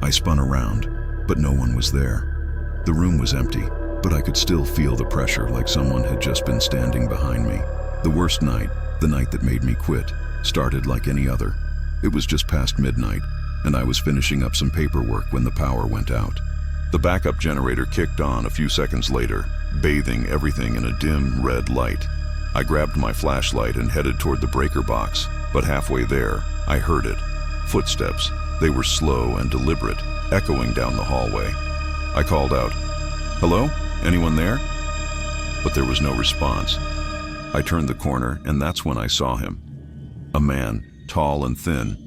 I spun around, but no one was there. The room was empty, but I could still feel the pressure, like someone had just been standing behind me. The worst night, the night that made me quit, started like any other. It was just past midnight, and I was finishing up some paperwork when the power went out. The backup generator kicked on a few seconds later, bathing everything in a dim red light. I grabbed my flashlight and headed toward the breaker box, but halfway there, I heard it. Footsteps. They were slow and deliberate, echoing down the hallway. I called out, "Hello? Anyone there?" But there was no response. I turned the corner, and that's when I saw him. A man, tall and thin,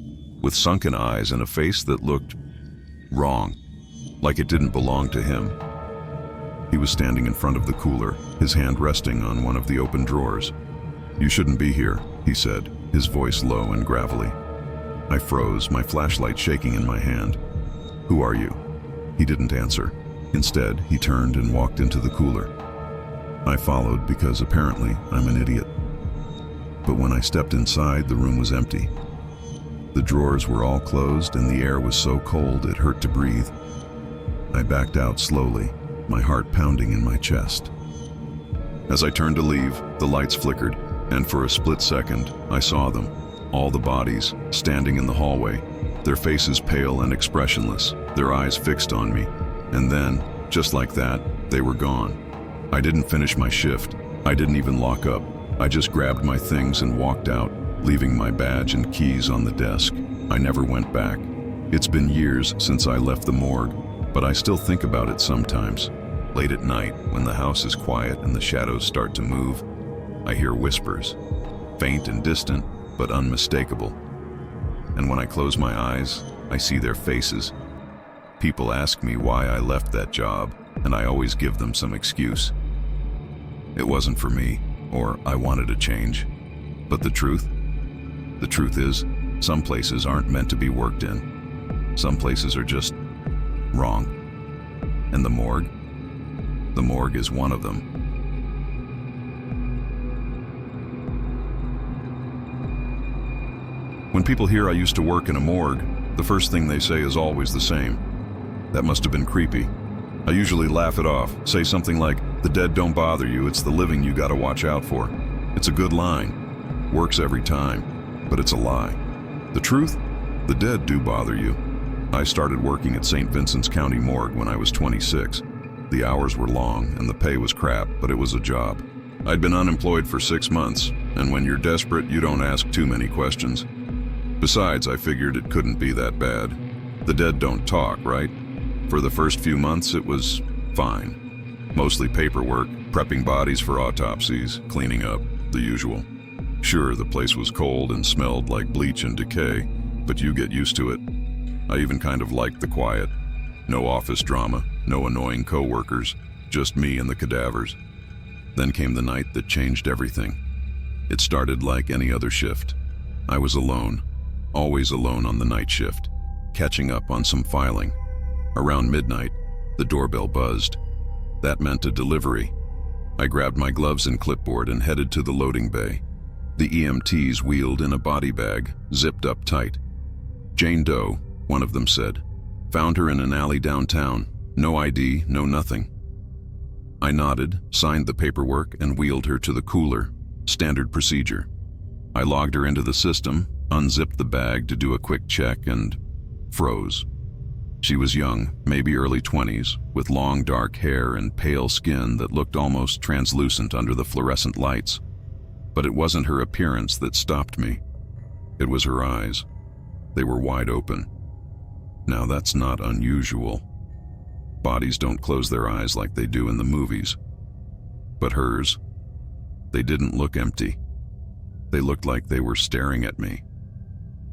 with sunken eyes and a face that looked wrong, like it didn't belong to him. He was standing in front of the cooler, his hand resting on one of the open drawers. "You shouldn't be here," he said, his voice low and gravelly. I froze, my flashlight shaking in my hand. "Who are you?" He didn't answer. Instead, he turned and walked into the cooler. I followed because apparently I'm an idiot. But when I stepped inside, the room was empty. The drawers were all closed and the air was so cold it hurt to breathe. I backed out slowly, my heart pounding in my chest. As I turned to leave, the lights flickered, and for a split second, I saw them. All the bodies, standing in the hallway, their faces pale and expressionless, their eyes fixed on me. And then, just like that, they were gone. I didn't finish my shift. I didn't even lock up. I just grabbed my things and walked out, leaving my badge and keys on the desk. I never went back. It's been years since I left the morgue, but I still think about it sometimes. Late at night, when the house is quiet and the shadows start to move, I hear whispers, faint and distant, but unmistakable. And when I close my eyes, I see their faces. People ask me why I left that job, and I always give them some excuse. It wasn't for me, or I wanted a change. But the truth is, some places aren't meant to be worked in. Some places are just wrong. And the morgue is one of them. When people hear I used to work in a morgue, the first thing they say is always the same. That must have been creepy. I usually laugh it off, say something like, "The dead don't bother you, it's the living you gotta watch out for." It's a good line. Works every time, but it's a lie. The truth? The dead do bother you. I started working at St. Vincent's County Morgue when I was 26. The hours were long and the pay was crap, but it was a job. I'd been unemployed for 6 months, and when you're desperate, you don't ask too many questions. Besides, I figured it couldn't be that bad. The dead don't talk, right? For the first few months, it was fine. Mostly paperwork, prepping bodies for autopsies, cleaning up, the usual. Sure, the place was cold and smelled like bleach and decay, but you get used to it. I even kind of liked the quiet. No office drama, no annoying co-workers, just me and the cadavers. Then came the night that changed everything. It started like any other shift. I was alone, always alone on the night shift, catching up on some filing. Around midnight, the doorbell buzzed. That meant a delivery. I grabbed my gloves and clipboard and headed to the loading bay. The EMTs wheeled in a body bag, zipped up tight. "Jane Doe," one of them said. "Found her in an alley downtown. No ID, no nothing." I nodded, signed the paperwork, and wheeled her to the cooler. Standard procedure. I logged her into the system, unzipped the bag to do a quick check, and froze. She was young, maybe early 20s, with long dark hair and pale skin that looked almost translucent under the fluorescent lights. But it wasn't her appearance that stopped me. It was her eyes. They were wide open. Now that's not unusual. Bodies don't close their eyes like they do in the movies. But hers, they didn't look empty. They looked like they were staring at me.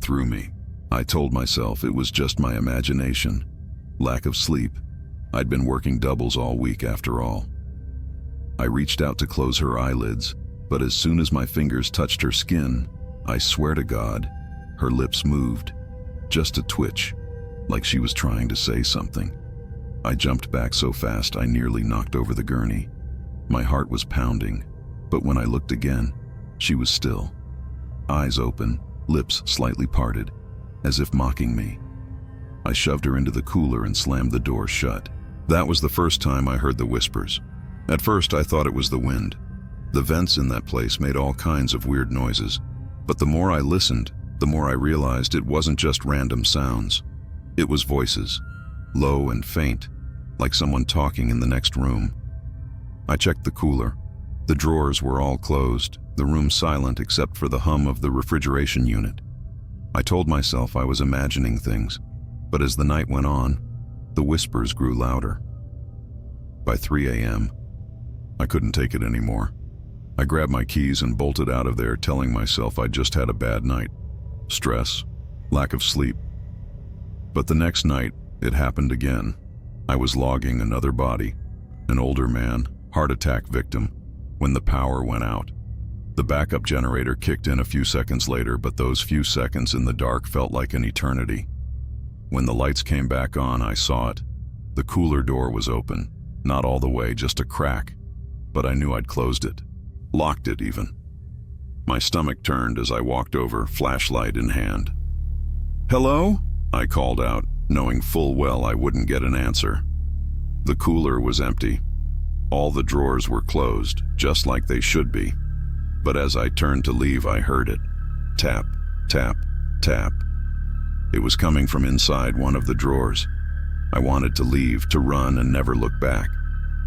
Through me. I told myself it was just my imagination. Lack of sleep. I'd been working doubles all week after all. I reached out to close her eyelids, but as soon as my fingers touched her skin, I swear to God, her lips moved. Just a twitch, like she was trying to say something. I jumped back so fast I nearly knocked over the gurney. My heart was pounding, but when I looked again, she was still. Eyes open, lips slightly parted, as if mocking me. I shoved her into the cooler and slammed the door shut. That was the first time I heard the whispers. At first I thought it was the wind. The vents in that place made all kinds of weird noises, but the more I listened, the more I realized it wasn't just random sounds. It was voices, low and faint, like someone talking in the next room. I checked the cooler. The drawers were all closed, the room silent except for the hum of the refrigeration unit. I told myself I was imagining things, but as the night went on, the whispers grew louder. By 3 a.m., I couldn't take it anymore. I grabbed my keys and bolted out of there, telling myself I'd just had a bad night. Stress, lack of sleep. But the next night, it happened again. I was logging another body, an older man, heart attack victim, when the power went out. The backup generator kicked in a few seconds later, but those few seconds in the dark felt like an eternity. When the lights came back on, I saw it. The cooler door was open, not all the way, just a crack, but I knew I'd closed it, locked it even. My stomach turned as I walked over, flashlight in hand. "Hello?" I called out, knowing full well I wouldn't get an answer. The cooler was empty. All the drawers were closed, just like they should be. But as I turned to leave, I heard it. Tap, tap, tap. It was coming from inside one of the drawers. I wanted to leave, to run and never look back.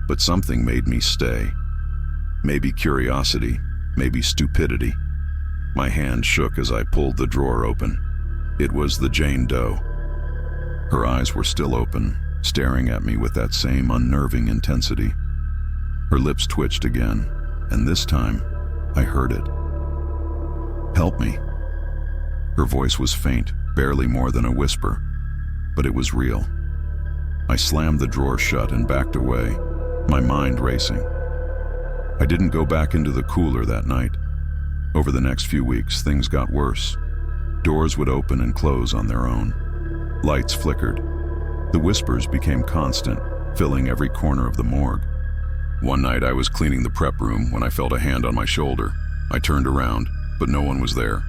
But something made me stay. Maybe curiosity, maybe stupidity. My hand shook as I pulled the drawer open. It was the Jane Doe. Her eyes were still open, staring at me with that same unnerving intensity. Her lips twitched again, and this time, I heard it. "Help me." Her voice was faint, barely more than a whisper, but it was real. I slammed the drawer shut and backed away, my mind racing. I didn't go back into the cooler that night. Over the next few weeks, things got worse. Doors would open and close on their own. Lights flickered. The whispers became constant, filling every corner of the morgue. One night I was cleaning the prep room when I felt a hand on my shoulder. I turned around, but no one was there.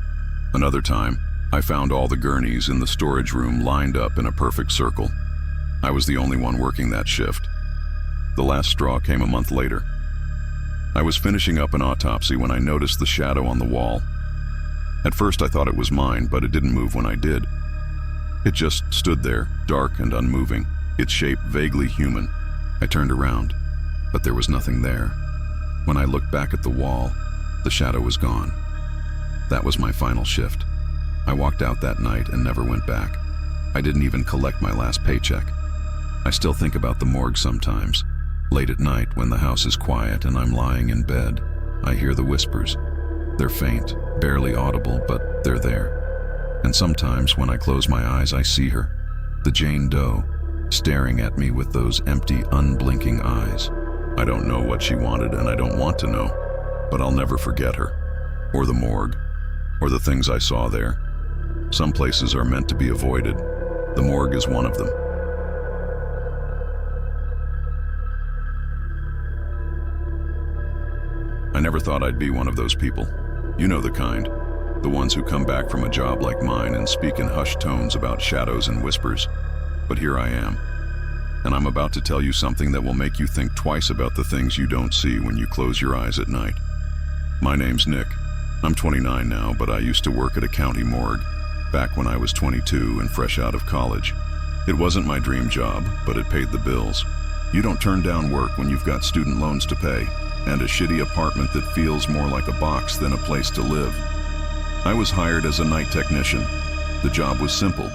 Another time, I found all the gurneys in the storage room lined up in a perfect circle. I was the only one working that shift. The last straw came a month later. I was finishing up an autopsy when I noticed the shadow on the wall. At first I thought it was mine, but it didn't move when I did. It just stood there, dark and unmoving, its shape vaguely human. I turned around, but there was nothing there. When I looked back at the wall, the shadow was gone. That was my final shift. I walked out that night and never went back. I didn't even collect my last paycheck. I still think about the morgue sometimes. Late at night, when the house is quiet and I'm lying in bed, I hear the whispers. They're faint, barely audible, but they're there. And sometimes, when I close my eyes, I see her, the Jane Doe, staring at me with those empty, unblinking eyes. I don't know what she wanted, and I don't want to know, but I'll never forget her, or the morgue, or the things I saw there. Some places are meant to be avoided. The morgue is one of them. I never thought I'd be one of those people. You know the kind. The ones who come back from a job like mine and speak in hushed tones about shadows and whispers. But here I am. And I'm about to tell you something that will make you think twice about the things you don't see when you close your eyes at night. My name's Nick. I'm 29 now, but I used to work at a county morgue, back when I was 22 and fresh out of college. It wasn't my dream job, but it paid the bills. You don't turn down work when you've got student loans to pay, and a shitty apartment that feels more like a box than a place to live. I was hired as a night technician. The job was simple: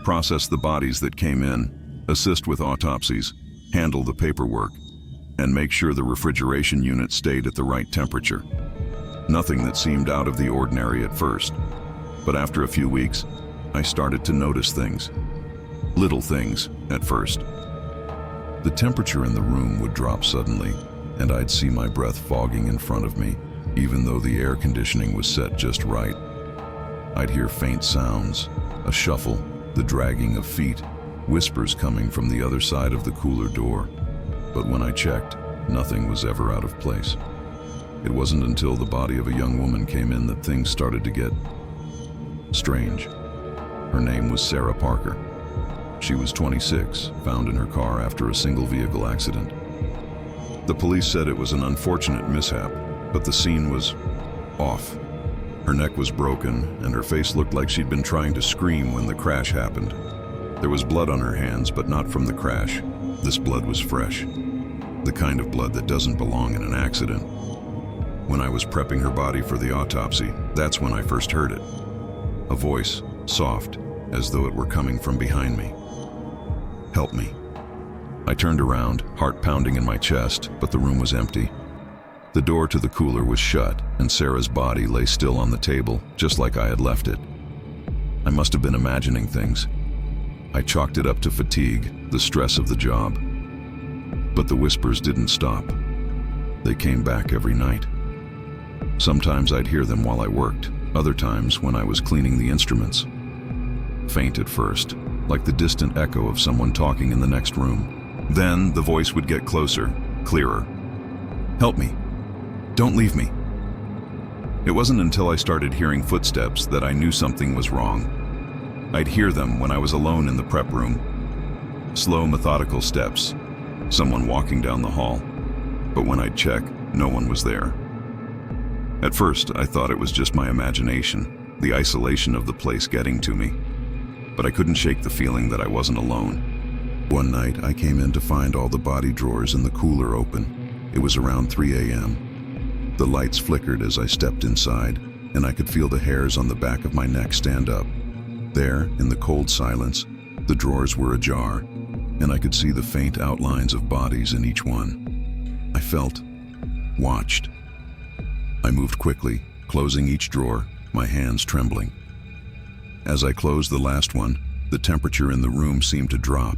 process the bodies that came in, assist with autopsies, handle the paperwork, and make sure the refrigeration unit stayed at the right temperature. Nothing that seemed out of the ordinary at first, but after a few weeks, I started to notice things. Little things, at first. The temperature in the room would drop suddenly, and I'd see my breath fogging in front of me, even though the air conditioning was set just right. I'd hear faint sounds, a shuffle, the dragging of feet, whispers coming from the other side of the cooler door. But when I checked, nothing was ever out of place. It wasn't until the body of a young woman came in that things started to get strange. Her name was Sarah Parker. She was 26, found in her car after a single vehicle accident. The police said it was an unfortunate mishap, but the scene was off. Her neck was broken, and her face looked like she'd been trying to scream when the crash happened. There was blood on her hands, but not from the crash. This blood was fresh. The kind of blood that doesn't belong in an accident. When I was prepping her body for the autopsy, that's when I first heard it. A voice, soft, as though it were coming from behind me. "Help me." I turned around, heart pounding in my chest, but the room was empty. The door to the cooler was shut, and Sarah's body lay still on the table, just like I had left it. I must have been imagining things. I chalked it up to fatigue, the stress of the job. But the whispers didn't stop. They came back every night. Sometimes I'd hear them while I worked, other times when I was cleaning the instruments. Faint at first, like the distant echo of someone talking in the next room. Then the voice would get closer, clearer. "Help me. Don't leave me." It wasn't until I started hearing footsteps that I knew something was wrong. I'd hear them when I was alone in the prep room. Slow, methodical steps, someone walking down the hall. but when I'd check, no one was there. At first, I thought it was just my imagination, the isolation of the place getting to me. But I couldn't shake the feeling that I wasn't alone. One night, I came in to find all the body drawers in the cooler open. It was around 3 a.m. The lights flickered as I stepped inside, and I could feel the hairs on the back of my neck stand up. There, in the cold silence, the drawers were ajar, and I could see the faint outlines of bodies in each one. I felt watched. I moved quickly, closing each drawer, my hands trembling. As I closed the last one, the temperature in the room seemed to drop,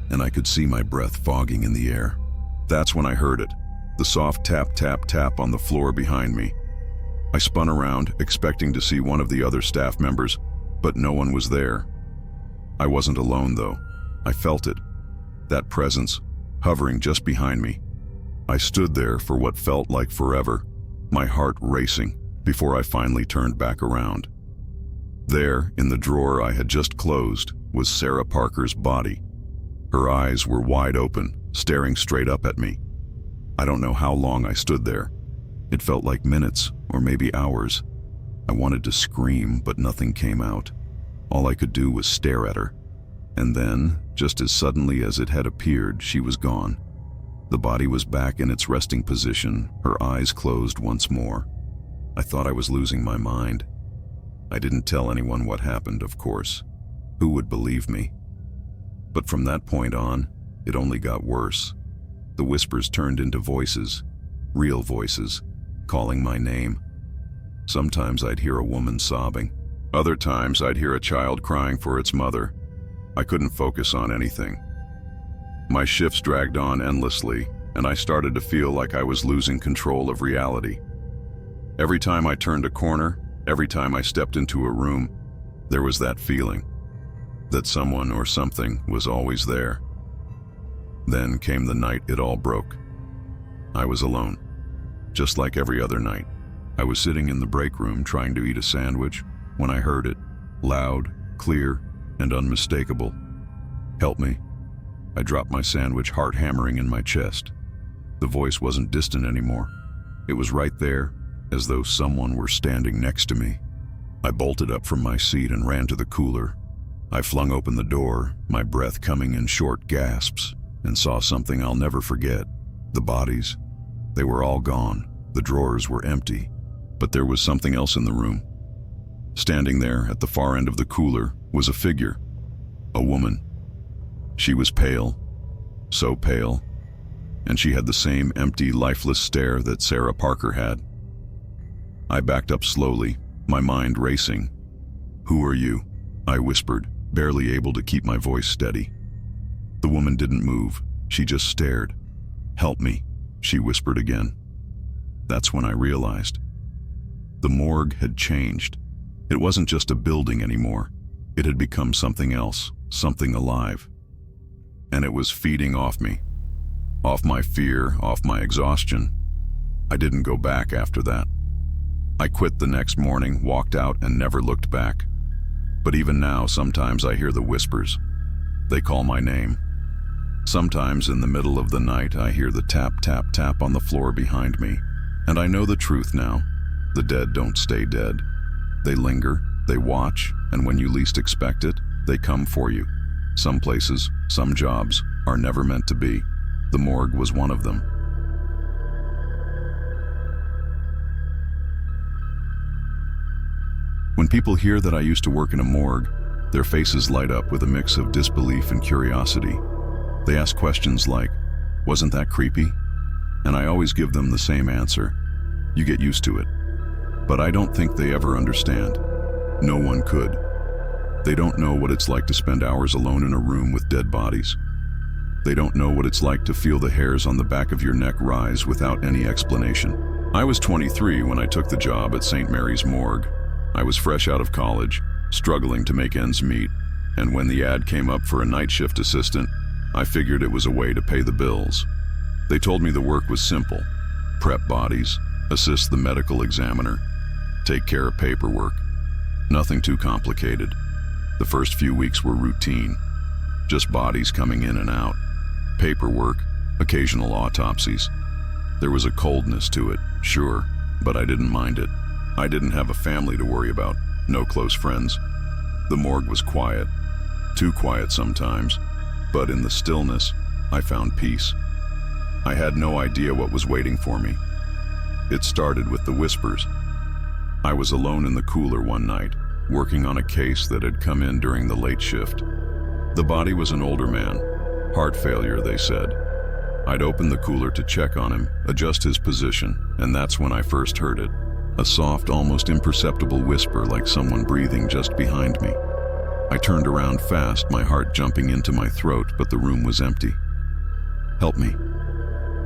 and I could see my breath fogging in the air. That's when I heard it, the soft tap, tap, tap on the floor behind me. I spun around, expecting to see one of the other staff members, but no one was there. I wasn't alone, though. I felt it, that presence, hovering just behind me. I stood there for what felt like forever, my heart racing, before I finally turned back around. There, in the drawer I had just closed, was Sarah Parker's body. Her eyes were wide open, staring straight up at me. I don't know how long I stood there. It felt like minutes, or maybe hours. I wanted to scream, but nothing came out. All I could do was stare at her. And then, just as suddenly as it had appeared, she was gone. The body was back in its resting position, her eyes closed once more. I thought I was losing my mind. I didn't tell anyone what happened, of course. Who would believe me? But from that point on, it only got worse. The whispers turned into voices, real voices, calling my name. Sometimes I'd hear a woman sobbing. Other times I'd hear a child crying for its mother. I couldn't focus on anything. My shifts dragged on endlessly, and I started to feel like I was losing control of reality. Every time I turned a corner, every time I stepped into a room, there was that feeling that someone or something was always there. Then came the night it all broke. I was alone, just like every other night. I was sitting in the break room trying to eat a sandwich when I heard it, loud, clear, and unmistakable. "Help me." I dropped my sandwich, heart hammering in my chest. The voice wasn't distant anymore. It was right there, as though someone were standing next to me. I bolted up from my seat and ran to the cooler. I flung open the door, my breath coming in short gasps, and saw something I'll never forget. The bodies. They were all gone. The drawers were empty. But there was something else in the room. Standing there at the far end of the cooler was a figure. A woman. She was pale, so pale, and she had the same empty, lifeless stare that Sarah Parker had. I backed up slowly, my mind racing. "Who are you?" I whispered, barely able to keep my voice steady. The woman didn't move, she just stared. "Help me," she whispered again. That's when I realized. The morgue had changed. It wasn't just a building anymore. It had become something else, something alive. And it was feeding off me. Off my fear, off my exhaustion. I didn't go back after that. I quit the next morning, walked out, and never looked back. But even now, sometimes I hear the whispers. They call my name. Sometimes in the middle of the night, I hear the tap, tap, tap on the floor behind me. And I know the truth now. The dead don't stay dead. They linger, they watch, and when you least expect it, they come for you. Some places, some jobs, are never meant to be. The morgue was one of them. When people hear that I used to work in a morgue, their faces light up with a mix of disbelief and curiosity. They ask questions like, "Wasn't that creepy?" And I always give them the same answer. You get used to it. But I don't think they ever understand. No one could. They don't know what it's like to spend hours alone in a room with dead bodies. They don't know what it's like to feel the hairs on the back of your neck rise without any explanation. I was 23 when I took the job at St. Mary's Morgue. I was fresh out of college, struggling to make ends meet, and when the ad came up for a night shift assistant, I figured it was a way to pay the bills. They told me the work was simple: prep bodies, assist the medical examiner, take care of paperwork. Nothing too complicated. The first few weeks were routine. Just bodies coming in and out, paperwork, occasional autopsies. There was a coldness to it, sure, but I didn't mind it. I didn't have a family to worry about, no close friends. The morgue was quiet, too quiet sometimes, but in the stillness, I found peace. I had no idea what was waiting for me. It started with the whispers. I was alone in the cooler one night, working on a case that had come in during the late shift. The body was an older man, heart failure, they said. I'd opened the cooler to check on him, adjust his position, and that's when I first heard it. A soft, almost imperceptible whisper like someone breathing just behind me. I turned around fast, my heart jumping into my throat, but the room was empty. "Help me."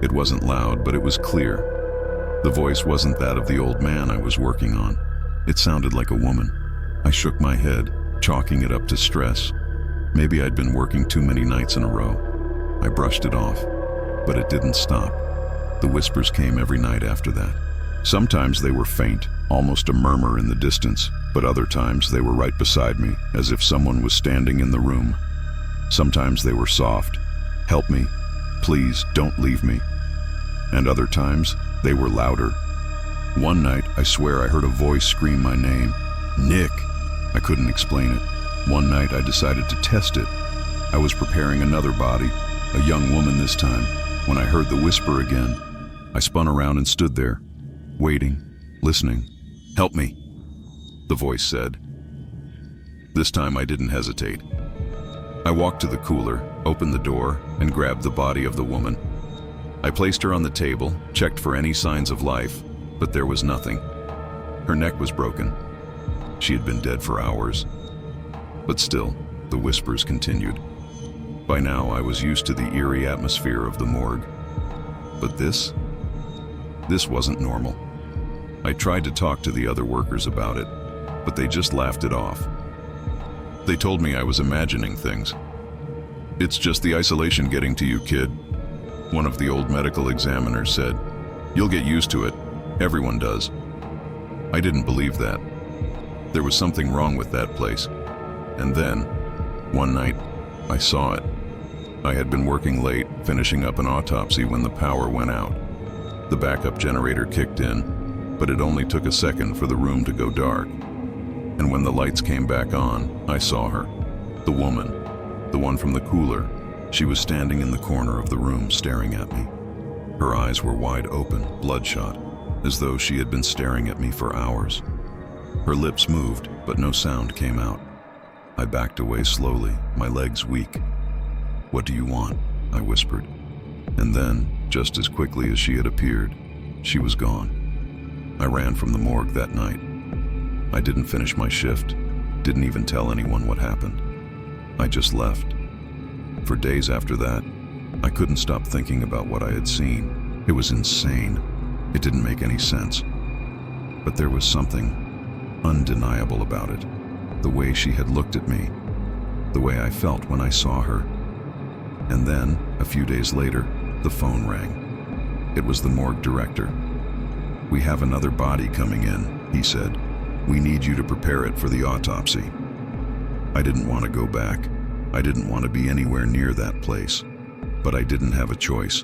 It wasn't loud, but it was clear. The voice wasn't that of the old man I was working on. It sounded like a woman. I shook my head, chalking it up to stress. Maybe I'd been working too many nights in a row. I brushed it off, but it didn't stop. The whispers came every night after that. Sometimes they were faint, almost a murmur in the distance, but other times they were right beside me, as if someone was standing in the room. Sometimes they were soft, "Help me, please, don't leave me." And other times, they were louder. One night, I swear I heard a voice scream my name, "Nick." I couldn't explain it. One night, I decided to test it. I was preparing another body, a young woman this time, when I heard the whisper again. I spun around and stood there, waiting, listening. "Help me," the voice said. This time I didn't hesitate. I walked to the cooler, opened the door, and grabbed the body of the woman. I placed her on the table, checked for any signs of life, but there was nothing. Her neck was broken. She had been dead for hours. But still, the whispers continued. By now, I was used to the eerie atmosphere of the morgue. But this wasn't normal. I tried to talk to the other workers about it, but they just laughed it off. They told me I was imagining things. "It's just the isolation getting to you, kid," one of the old medical examiners said. "You'll get used to it. Everyone does." I didn't believe that. There was something wrong with that place. And then, one night, I saw it. I had been working late, finishing up an autopsy when the power went out. The backup generator kicked in, but it only took a second for the room to go dark. And when the lights came back on, I saw her. The woman, the one from the cooler. She was standing in the corner of the room staring at me. Her eyes were wide open, bloodshot, as though she had been staring at me for hours. Her lips moved, but no sound came out. I backed away slowly, my legs weak. "What do you want?" I whispered. And then, just as quickly as she had appeared, she was gone. I ran from the morgue that night. I didn't finish my shift, didn't even tell anyone what happened. I just left. For days after that, I couldn't stop thinking about what I had seen. It was insane. It didn't make any sense. But there was something undeniable about it. The way she had looked at me, the way I felt when I saw her. And then, a few days later, the phone rang. It was the morgue director. "We have another body coming in," he said. "We need you to prepare it for the autopsy." I didn't want to go back. I didn't want to be anywhere near that place. But I didn't have a choice.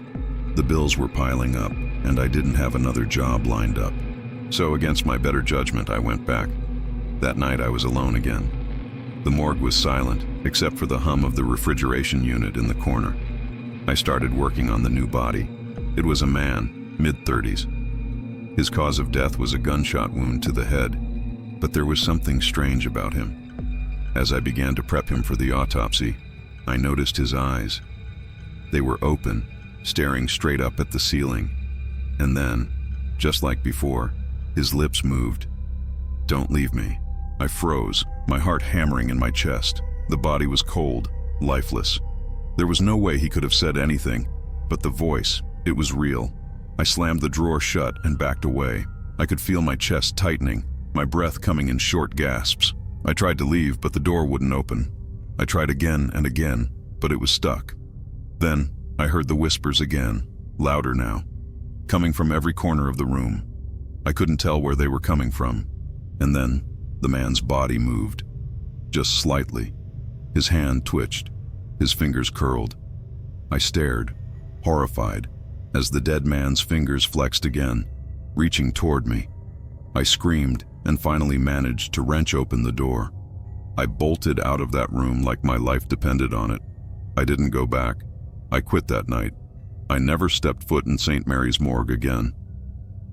The bills were piling up, and I didn't have another job lined up. So against my better judgment, I went back. That night I was alone again. The morgue was silent, except for the hum of the refrigeration unit in the corner. I started working on the new body. It was a man, mid-30s. His cause of death was a gunshot wound to the head, but there was something strange about him. As I began to prep him for the autopsy, I noticed his eyes. They were open, staring straight up at the ceiling. And then, just like before, his lips moved. "Don't leave me." I froze, my heart hammering in my chest. The body was cold, lifeless. There was no way he could have said anything, but the voice, it was real. I slammed the drawer shut and backed away. I could feel my chest tightening, my breath coming in short gasps. I tried to leave, but the door wouldn't open. I tried again and again, but it was stuck. Then, I heard the whispers again, louder now, coming from every corner of the room. I couldn't tell where they were coming from. And then, the man's body moved. Just slightly. His hand twitched. His fingers curled. I stared, horrified. as the dead man's fingers flexed again, reaching toward me. I screamed and finally managed to wrench open the door. I bolted out of that room like my life depended on it. I didn't go back. I quit that night. I never stepped foot in St. Mary's Morgue again.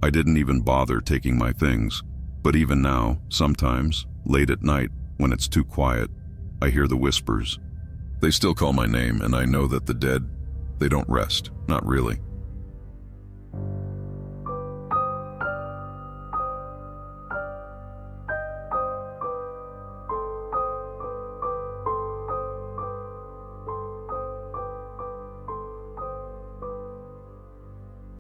I didn't even bother taking my things, but even now, sometimes, late at night, when it's too quiet, I hear the whispers. They still call my name, and I know that the dead, they don't rest, not really.